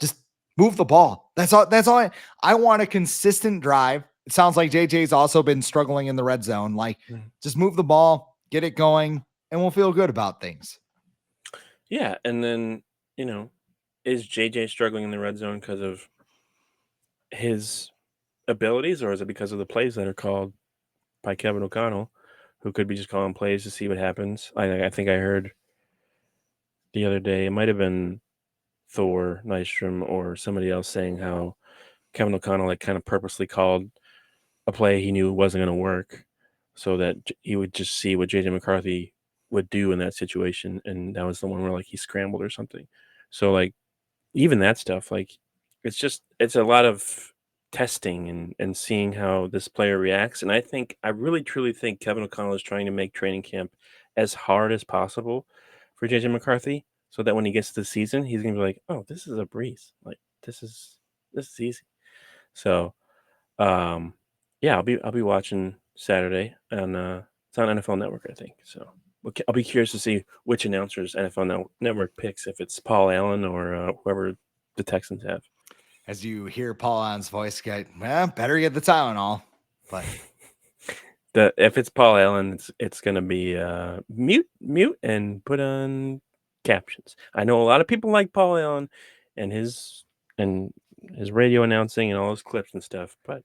just move the ball. That's all. I want a consistent drive. It sounds like JJ's also been struggling in the red zone. Like, just move the ball, get it going, and we'll feel good about things. Yeah, and then, is JJ struggling in the red zone because of his abilities, or is it because of the plays that are called by Kevin O'Connell, who could be just calling plays to see what happens? I think I heard the other day, it might have been Thor Nystrom or somebody else, saying how Kevin O'Connell kind of purposely called a play he knew wasn't going to work so that he would just see what JJ McCarthy would do in that situation, and that was the one where like he scrambled or something. So like even that stuff, like it's a lot of testing and seeing how this player reacts. And I really truly think Kevin O'Connell is trying to make training camp as hard as possible for JJ McCarthy, so that when he gets to the season, he's gonna be like, oh, this is a breeze. Like this is easy. So yeah, I'll be watching Saturday, and it's on NFL Network, I think. So I'll be curious to see which announcers NFL Network picks, if it's Paul Allen or whoever the Texans have. As you hear Paul Allen's voice, better get the Tylenol. But if it's Paul Allen, it's gonna be mute and put on captions. I know a lot of people like Paul Allen and his radio announcing and all his clips and stuff, but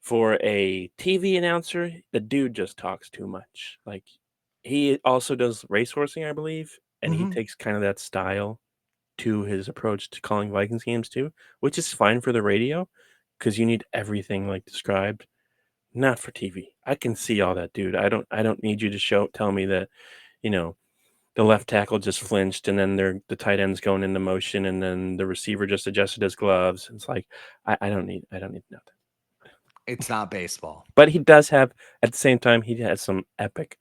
for a TV announcer, the dude just talks too much. Like, he also does racehorsing, I believe, and he takes kind of that style to his approach to calling Vikings games too, which is fine for the radio because you need everything like described. Not for TV. I can see all that, dude. I don't need you to tell me that, the left tackle just flinched and then the tight end's going into motion and then the receiver just adjusted his gloves. It's like I don't need to know that. It's not baseball. But he does have, at the same time, he has some epic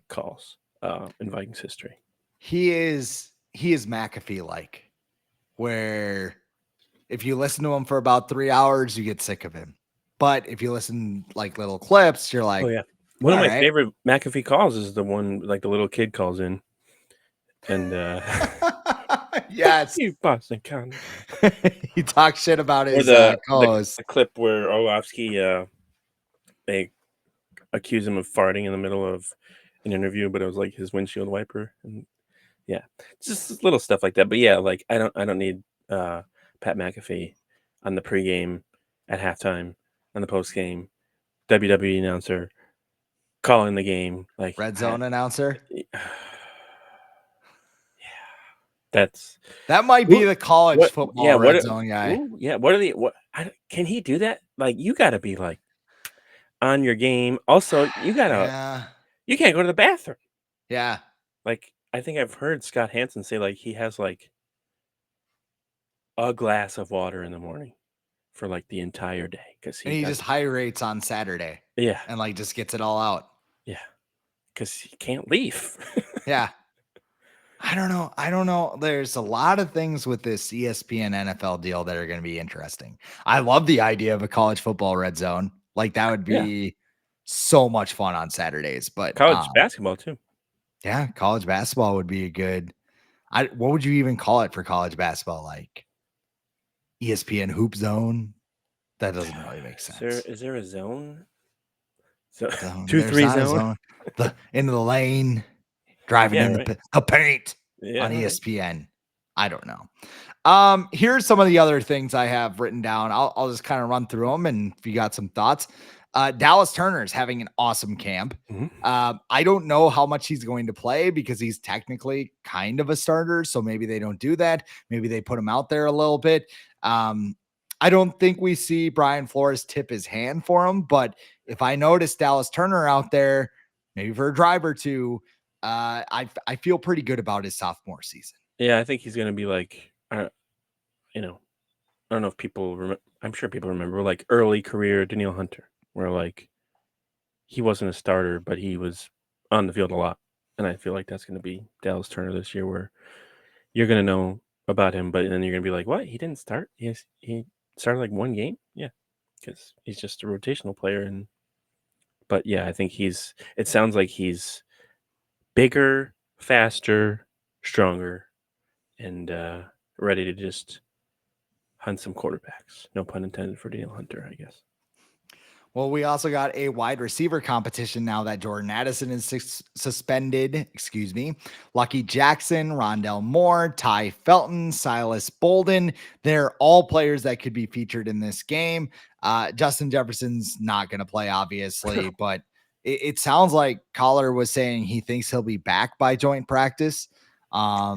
calls in Vikings history. He is McAfee-like, where if you listen to him for about 3 hours, you get sick of him. But if you listen like little clips, you're like, oh yeah. One of my favorite McAfee calls is the one like the little kid calls in, and yes, you Boston County. He talks shit about his the clip where Orlovsky they accuse him of farting in the middle of an interview, but it was like his windshield wiper, and yeah, just little stuff like that. But yeah, like I don't need Pat McAfee on the pregame, at halftime, on the postgame, WWE announcer calling the game, like red zone announcer. That might be the college football red zone guy. Can he do that? Like, you got to be like on your game. Also, you can't go to the bathroom. Yeah. Like, I think I've heard Scott Hansen say like he has like a glass of water in the morning for like the entire day, because he just hydrates on Saturday. Yeah. And like just gets it all out. Yeah. Because he can't leave. Yeah. I don't know. There's a lot of things with this ESPN NFL deal that are going to be interesting. I love the idea of a college football red zone. Like, that would be so much fun on Saturdays. But college basketball too. Yeah, college basketball would be a good. What would you even call it for college basketball? Like ESPN Hoop Zone? That doesn't really make sense. Is there a zone? So 2-3 zone. Into the lane. driving Yeah, in right. the paint Yeah, on right. ESPN. I don't know. Here's some of the other things I have written down. I'll just kind of run through them, and if you got some thoughts. Dallas Turner's having an awesome camp. Mhm. I don't know how much he's going to play because he's technically kind of a starter, so maybe they don't do that. Maybe they put him out there a little bit. I don't think we see Brian Flores tip his hand for him, but if I notice Dallas Turner out there, maybe for a drive or two, I feel pretty good about his sophomore season. Yeah, I think he's gonna be like, you know, I don't know if people remember. I'm sure people remember like early career Daniil Hunter, where like he wasn't a starter, but he was on the field a lot. And I feel like that's gonna be Dallas Turner this year, where you're gonna know about him, but then you're gonna be like, what? He didn't start? He started like one game? Yeah, because he's just a rotational player. But yeah, I think it sounds like he's bigger, faster, stronger, and ready to just hunt some quarterbacks. No pun intended for Daniel Hunter, I guess. Well, we also got a wide receiver competition now that Jordan Addison is suspended. Excuse me. Lucky Jackson, Rondell Moore, Ty Felton, Silas Bolden. They're all players that could be featured in this game. Justin Jefferson's not going to play, obviously, but it sounds like Collar was saying he thinks he'll be back by joint practice. I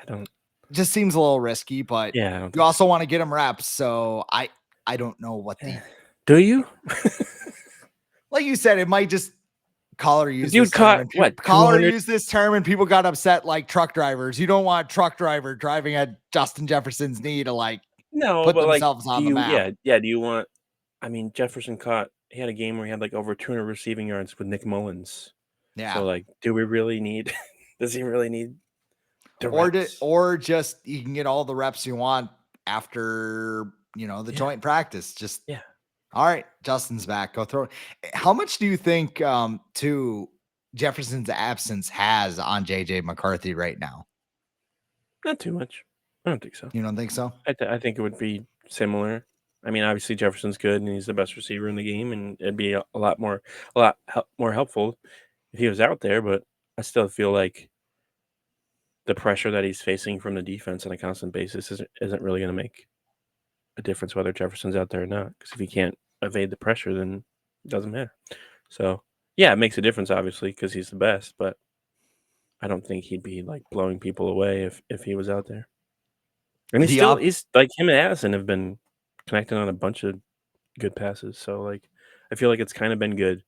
don't. Just seems a little risky, but Yeah, I don't you think also want to get him reps. So I don't know what so. the Do you? like you said, it might just Collar The use dude this term caught and what, Collar 200? used this term and people got upset like truck drivers. You don't want a truck driver driving at Justin Jefferson's knee to like No, put but like, themselves do on the you? map. Yeah. Do you want? I mean, Jefferson caught. He had a game where he had like over 200 receiving yards with Nick Mullins. Yeah. So like, do we really need? Does he really need the reps? Or just you can get all the reps you want after, the Yeah. joint practice. Just Yeah. all right, Justin's back. Go throw. How much do you think to Jefferson's absence has on JJ McCarthy right now? Not too much. I don't think so. You don't think so? I think it would be similar. I mean, obviously Jefferson's good and he's the best receiver in the game, and it'd be a lot more more helpful if he was out there. But I still feel like the pressure that he's facing from the defense on a constant basis isn't really going to make a difference whether Jefferson's out there or not. Because if he can't evade the pressure, then it doesn't matter. So yeah, it makes a difference obviously because he's the best, but I don't think he'd be like blowing people away if he was out there. And The he's like him and Addison have been connecting on a bunch of good passes. So like I feel like it's kind of been good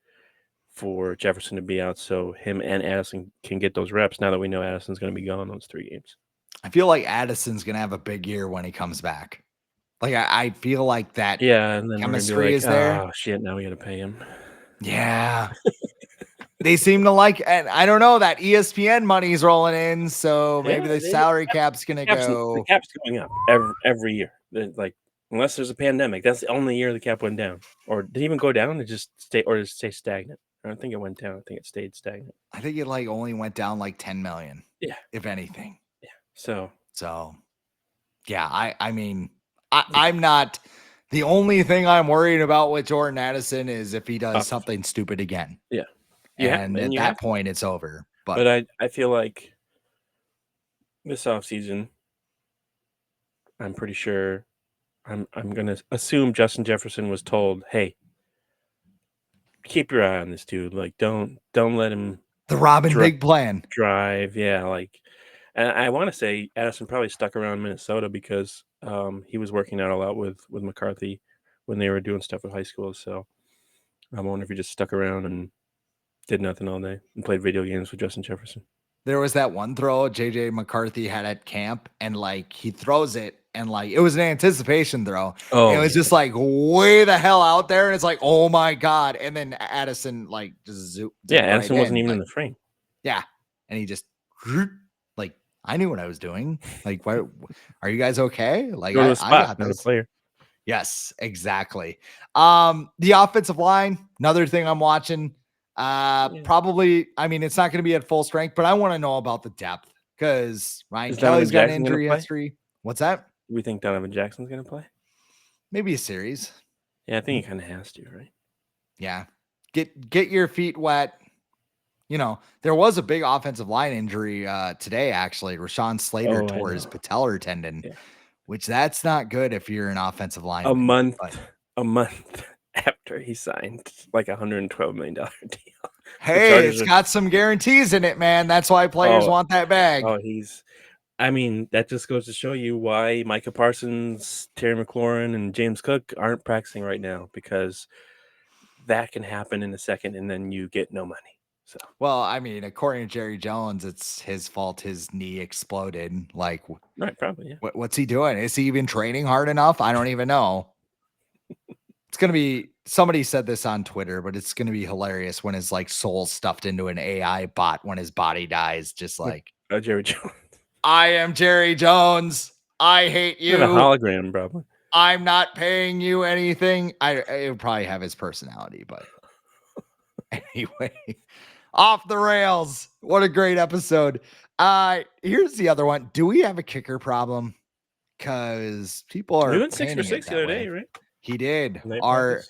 for Jefferson to be out so him and Addison can get those reps now that we know Addison's going to be gone those 3 games. I feel like Addison's gonna have a big year when he comes back. Like I feel like that Yeah, and then we're going to be chemistry like, is there. "Oh shit, now we got to pay him." Yeah. They seem to like, and I don't know, that ESPN money's rolling in, so Yeah, maybe the salary cap's gonna the go. cap's going up every year. Like unless there's a pandemic, that's the only year the cap went down. Or did it even go down? It just stay stagnant. I don't think it went down. I think it stayed stagnant. I think it like only went down like 10 million. Yeah. If anything. Yeah. So yeah, I mean, I'm not the only thing I'm worried about with Jordan Addison is if he does offense. something stupid again. Yeah. And at You that have to. point it's over. But I feel like this offseason, I'm pretty sure I'm gonna assume Justin Jefferson was told, "Hey, keep your eye on this dude. Like, don't let him the Robin Big plan. drive." Yeah, like, and I want to say Addison probably stuck around Minnesota because he was working out a lot with McCarthy when they were doing stuff with high school. So I wonder if he just stuck around and did nothing all day and played video games with Justin Jefferson. There was that one throw JJ McCarthy had at camp, and like he throws it, and like it was an anticipation throw. Oh, It was just like way the hell out there, and it's like, oh my god! And then Addison like just zipped Addison right wasn't in, even in like, the frame. yeah, and he just like I knew what I was doing. Like, what are you guys okay? Like Go to a I spot, got not a this. player. Yes, exactly. The offensive line, another thing I'm watching. Probably, I mean, it's not going to be at full strength, but I want to know about the depth because Ryan Is Donovan Kelly's got an Jackson gonna injury play? history. What's that? We think Donovan Jackson's gonna play? Maybe a series. Yeah, I think he kind of has to, right? Yeah. Get your feet wet. there was a big offensive line injury today, actually. Rashawn Slater Oh, I tore his know. patellar tendon, Yeah. which that's not good if you're an offensive A lineman. month But after he signed like $112 million deal. The hey, Chargers it's are got some guarantees in it, man. That's why players oh, want that bag. I mean, that just goes to show you why Micah Parsons, Terry McLaurin, and James Cook aren't practicing right now, because that can happen in a second and then you get no money. So Well, I mean, according to Jerry Jones, it's his fault his knee exploded. Like, right, probably, yeah. what's he doing? Is he even training hard enough? I don't even know. It's going to be, somebody said this on Twitter, but it's going to be hilarious when his like soul stuffed into an AI bot when his body dies. Just like, Jerry Jones. I am Jerry Jones. I hate You have a you. hologram, probably. I'm not paying you anything. It would probably have his personality, but anyway, off the rails. What a great episode. Here's the other one. Do we have a kicker problem? Because people are We went 6 for painting it 6 the that other way. day, right? He did. Night practice.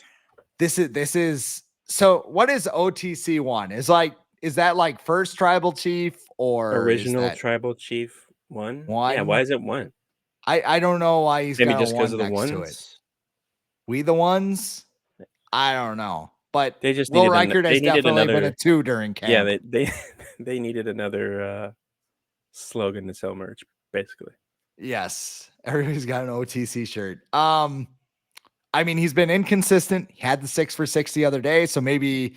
This is so what is OTC one? Is that like first tribal chief or Original is that tribal chief one? Yeah, one? why is it one? I don't know why he's Maybe got a just because one of the next to it. ones? We the ones? I don't know. But They just Will needed Reichert has definitely been a another 2 during camp. Yeah, they needed another slogan to sell merch, basically. Yes. Everybody's got an OTC shirt. I mean, he's been inconsistent. He had the 6 for 6 the other day, so maybe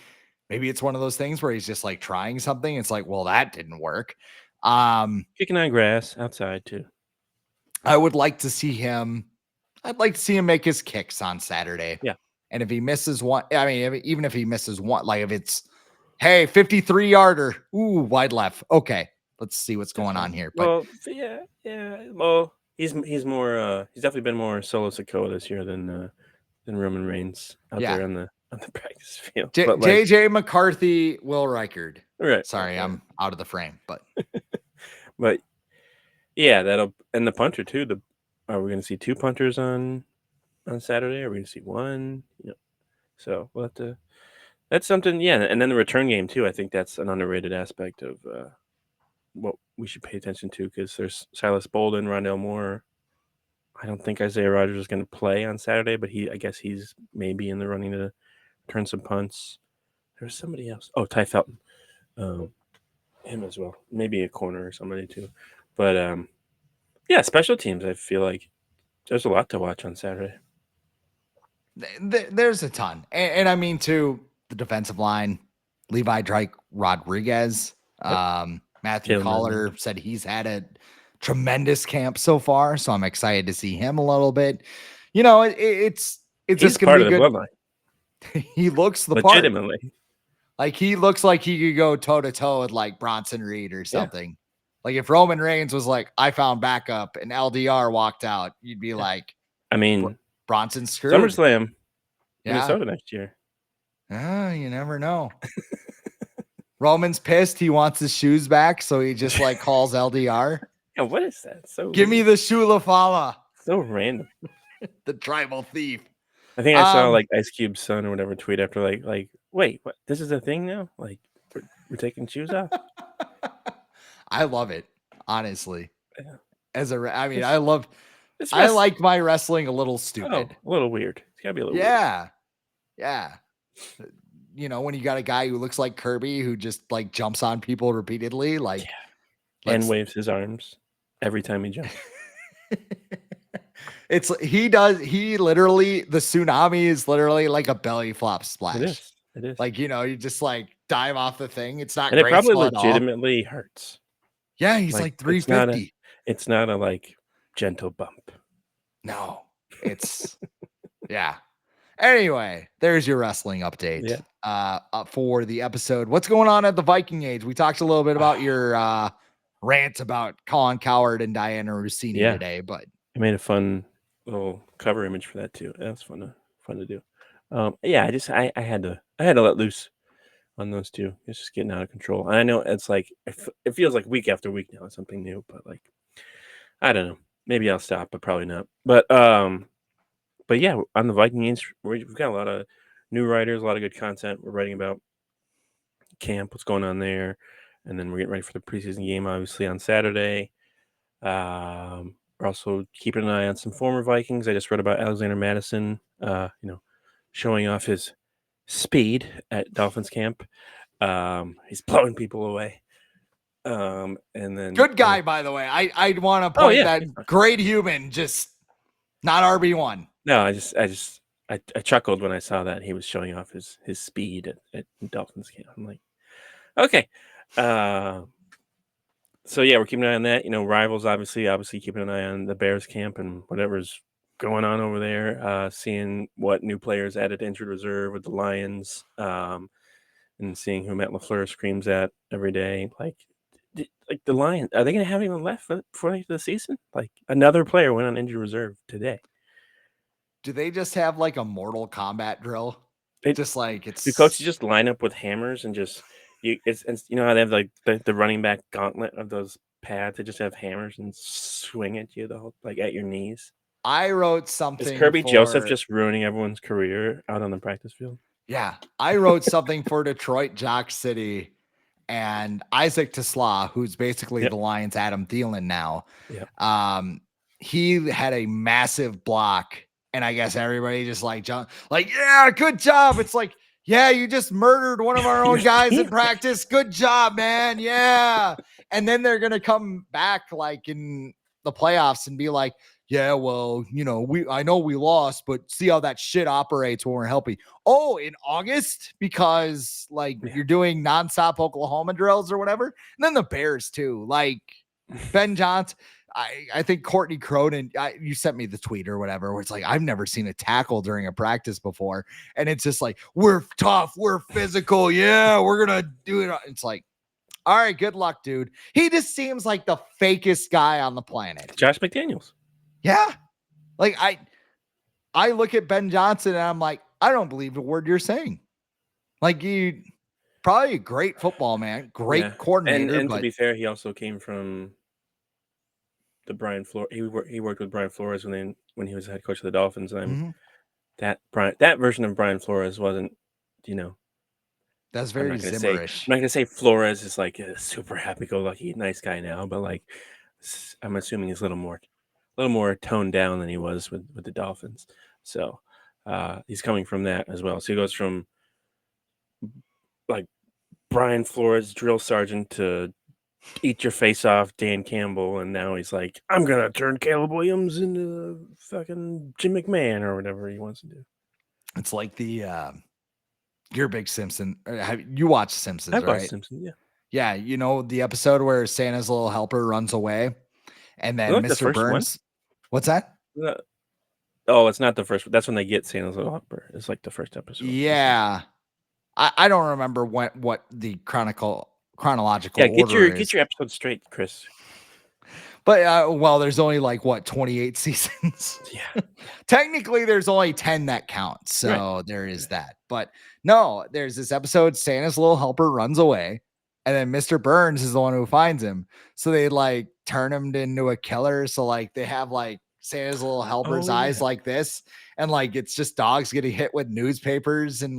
it's one of those things where he's just like trying something. It's like, well, that didn't work. Kicking on grass outside too. I would like to see him. I'd like to see him make his kicks on Saturday. Yeah. And if he misses one, I mean, even if he misses one, like if it's, hey, 53-yarder, ooh, wide left. Okay, let's see what's going on here. But well, yeah. Well, he's more. He's definitely been more solo Sikoa this year than Roman Reigns out there on the practice field. But like JJ McCarthy, Will Reichert. right. Sorry, right. I'm out of the frame, but yeah, and the punter too. Are we going to see 2 punters on Saturday? Are we going to see 1? So we'll have to. That's something, yeah. And then the return game too. I think that's an underrated aspect of what we should pay attention to, because there's Silas Bolden, Rondell Moore. I don't think Isaiah Rodgers is going to play on Saturday, but I guess he's maybe in the running to return some punts. There's somebody else. Oh, Ty Felton, him as well. Maybe a corner or somebody too. But yeah, special teams. I feel like there's a lot to watch on Saturday. There's a ton, and I mean too, the defensive line, Levi Drake Rodriguez, Matthew Collar said he's had a tremendous camp so far, so I'm excited to see him a little bit. It's just going to be good. Bloodline. He looks the legitimately part. Like he looks like he could go toe to toe with like Bronson Reed or something. Yeah. Like if Roman Reigns was like, I found backup and LDR walked out, you'd be like, I mean, Bronson's screwed. SummerSlam, Minnesota next year. You never know. Roman's pissed. He wants his shoes back, so he just like calls LDR. Yeah, what is that? So give me the Shula Fala. So random. The tribal thief. I think I saw like Ice Cube's son or whatever tweet after like, wait, what? This is a thing now? Like we're taking shoes off? I love it, honestly. Yeah. I like my wrestling a little stupid. A little weird. It's gotta be a little weird. Yeah. When you got a guy who looks like Kirby who just like jumps on people repeatedly, like and waves his arms every time he jumps. He literally, the tsunami is literally like a belly flop splash. It is. Like, you just like dive off the thing. It's not, and it probably legitimately hurts. Yeah, he's like 350. It's not a like gentle bump. No, it's yeah. Anyway, there's your wrestling update. Yeah. For the episode. What's going on at the Viking Age? We talked a little bit about your rant about Colin Coward and Dianna Russini today, but I made a fun little cover image for that too. That was fun to do. I had to let loose on those two. It's just getting out of control. And I know it's like it feels like week after week now. It's something new, but like I don't know. Maybe I'll stop, but probably not. But yeah, on the Viking Inst, we've got a lot of new writers, a lot of good content we're writing about. camp, what's going on there, and then we're getting ready for the preseason game, obviously on Saturday. We're also keeping an eye on some former Vikings. I just read about Alexander Madison, showing off his speed at Dolphins camp. He's blowing people away. And then Good guy, by the way. I'd want to Oh, point yeah, that he's fine. great human, just not RB1. No, I chuckled when I saw that he was showing off his speed at Dolphins camp. I'm like, okay. So yeah, we're keeping an eye on that. Rivals obviously keeping an eye on the Bears camp and whatever's going on over there. Seeing what new players added to injured reserve with the Lions, and seeing who Matt LaFleur screams at every day. Like the Lions, are they going to have anyone left for the season? Like another player went on injured reserve today. Do they just have like a Mortal Kombat drill? Just like it's. Do coaches just line up with hammers and just it's how they have like the running back gauntlet of those pads? They just have hammers and swing at you at your knees. I wrote something. Is Kirby Joseph just ruining everyone's career out on the practice field? Yeah, I wrote something for Detroit Jock City, and Isaac Tesla, who's basically the Lions' Adam Thielen now. Yeah. He had a massive block, and I guess everybody just yeah, good job. It's like, yeah, you just murdered one of our own guys in practice. Good job, man. Yeah. And then they're gonna come back like in the playoffs and be like, yeah, well, I know we lost, but see how that shit operates when we're healthy. Oh, in August, because you're doing nonstop Oklahoma drills or whatever. And then the Bears too, like Ben Johnson. I think Courtney Cronin, you sent me the tweet or whatever, where it's like, I've never seen a tackle during a practice before. And it's just like, we're tough, we're physical. Yeah, we're going to do it. It's like, all right, good luck, dude. He just seems like the fakest guy on the planet. Josh McDaniels. Yeah. Like I look at Ben Johnson and I'm like, I don't believe a word you're saying. Like, you probably a great football man, great coordinator. And to be fair, he also came from the Brian Flores. He worked with Brian Flores when he was head coach of the Dolphins. And that version of Brian Flores wasn't, that's very Zimmerish. I'm not gonna say Flores is like a super happy-go-lucky nice guy now, but like I'm assuming he's a little more toned down than he was with the Dolphins. So he's coming from that as well. So he goes from like Brian Flores, drill sergeant, to eat your face off Dan Campbell, and now he's like, I'm gonna turn Caleb Williams into fucking Jim McMahon or whatever he wants to do. It's like the you're a big Simpson. Have you watched Simpsons? I've right? watched Simpsons, yeah. Yeah, the episode where Santa's little helper runs away, and then Mr. Burns. What's that? Oh, it's not the first one. That's when they get Santa's little helper. It's like the first episode. Yeah, I don't remember what the chronological order is. Get your episode straight, Chris. But there's only 28 seasons. Yeah. Technically, there's only 10 that count. So there is that. But no, there's this episode, Santa's little helper runs away, and then Mr. Burns is the one who finds him. So they turn him into a killer. So they have Santa's little helper's eyes like this, and it's just dogs getting hit with newspapers and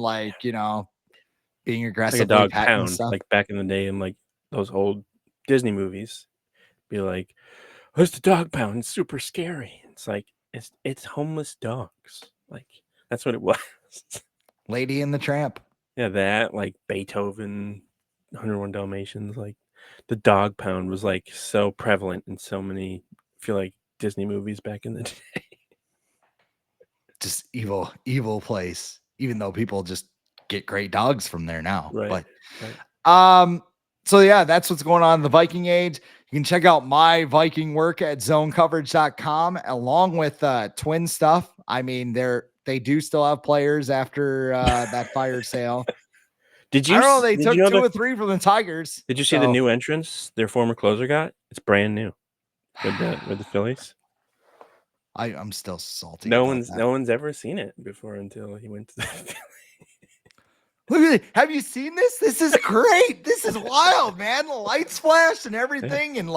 being aggressive. Like a dog pound, like back in the day in those old Disney movies. Be like, who's the dog pound? It's super scary. It's like it's homeless dogs. Like that's what it was. Lady and the Tramp. Yeah, that Beethoven, 101 Dalmatians. The dog pound was so prevalent in so many. I feel like Disney movies back in the day. Just evil place. Even though people just get great dogs from there now. Right. But so yeah, that's what's going on in the Viking age. You can check out my Viking work at zonecoverage.com along with Twin stuff. I mean, they do still have players after that fire sale. Did you? I don't know. They took 2 or 3 from the Tigers. Did you see the new entrance their former closer got? It's brand new with the Phillies. I'm still salty. No one's ever seen it before until he went to the Phillies. Look at it. Have you seen this? This is great. This is wild, man. The lights flash and everything. And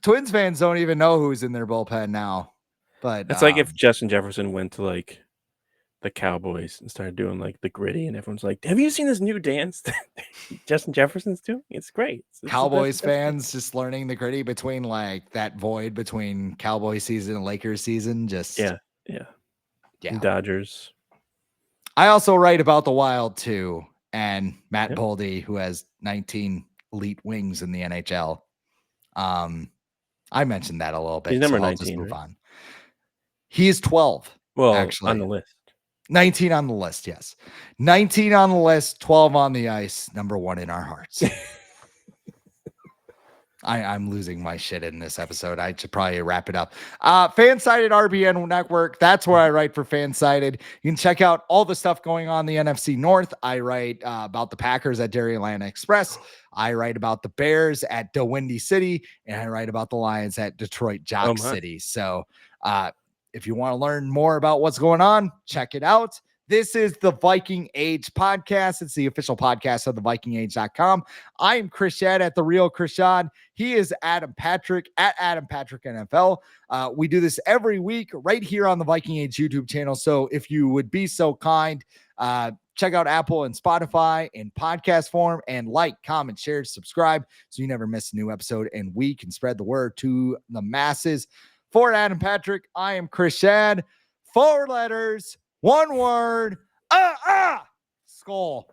Twins fans don't even know who's in their bullpen now. But it's like if Justin Jefferson went to the Cowboys and started doing like the gritty, and everyone's like, "Have you seen this new dance that Justin Jefferson's doing? It's great." It's Cowboys fans just learning the gritty between like that void between Cowboy season and Lakers season. Just yeah. And Dodgers. I also write about the Wild too, and Matt Yep. Boldy, who has 19 elite wings in the NHL. I mentioned that a little bit. He's number so I'll just 19, move right? on. He is 12. Well, actually on the list. 19 on the list. Yes. 19 on the list, 12 on the ice, number 1 in our hearts. I'm losing my shit in this episode. I should probably wrap it up. FanSided RBN Network. That's where I write for FanSided. You can check out all the stuff going on in the NFC North. I write about the Packers at Dairy Atlanta Express. I write about the Bears at the Windy City, and I write about the Lions at Detroit Jock City. So if you want to learn more about what's going on, check it out. This is the Viking Age podcast. It's the official podcast of the VikingAge.com. I am Chris Schad at The Real Chris Schad. He is Adam Patrick at Adam Patrick NFL. We do this every week right here on the Viking Age YouTube channel. So if you would be so kind, check out Apple and Spotify in podcast form, and like, comment, share, subscribe so you never miss a new episode and we can spread the word to the masses. For Adam Patrick, I am Chris Schad. 4 letters. 1 word. Skull.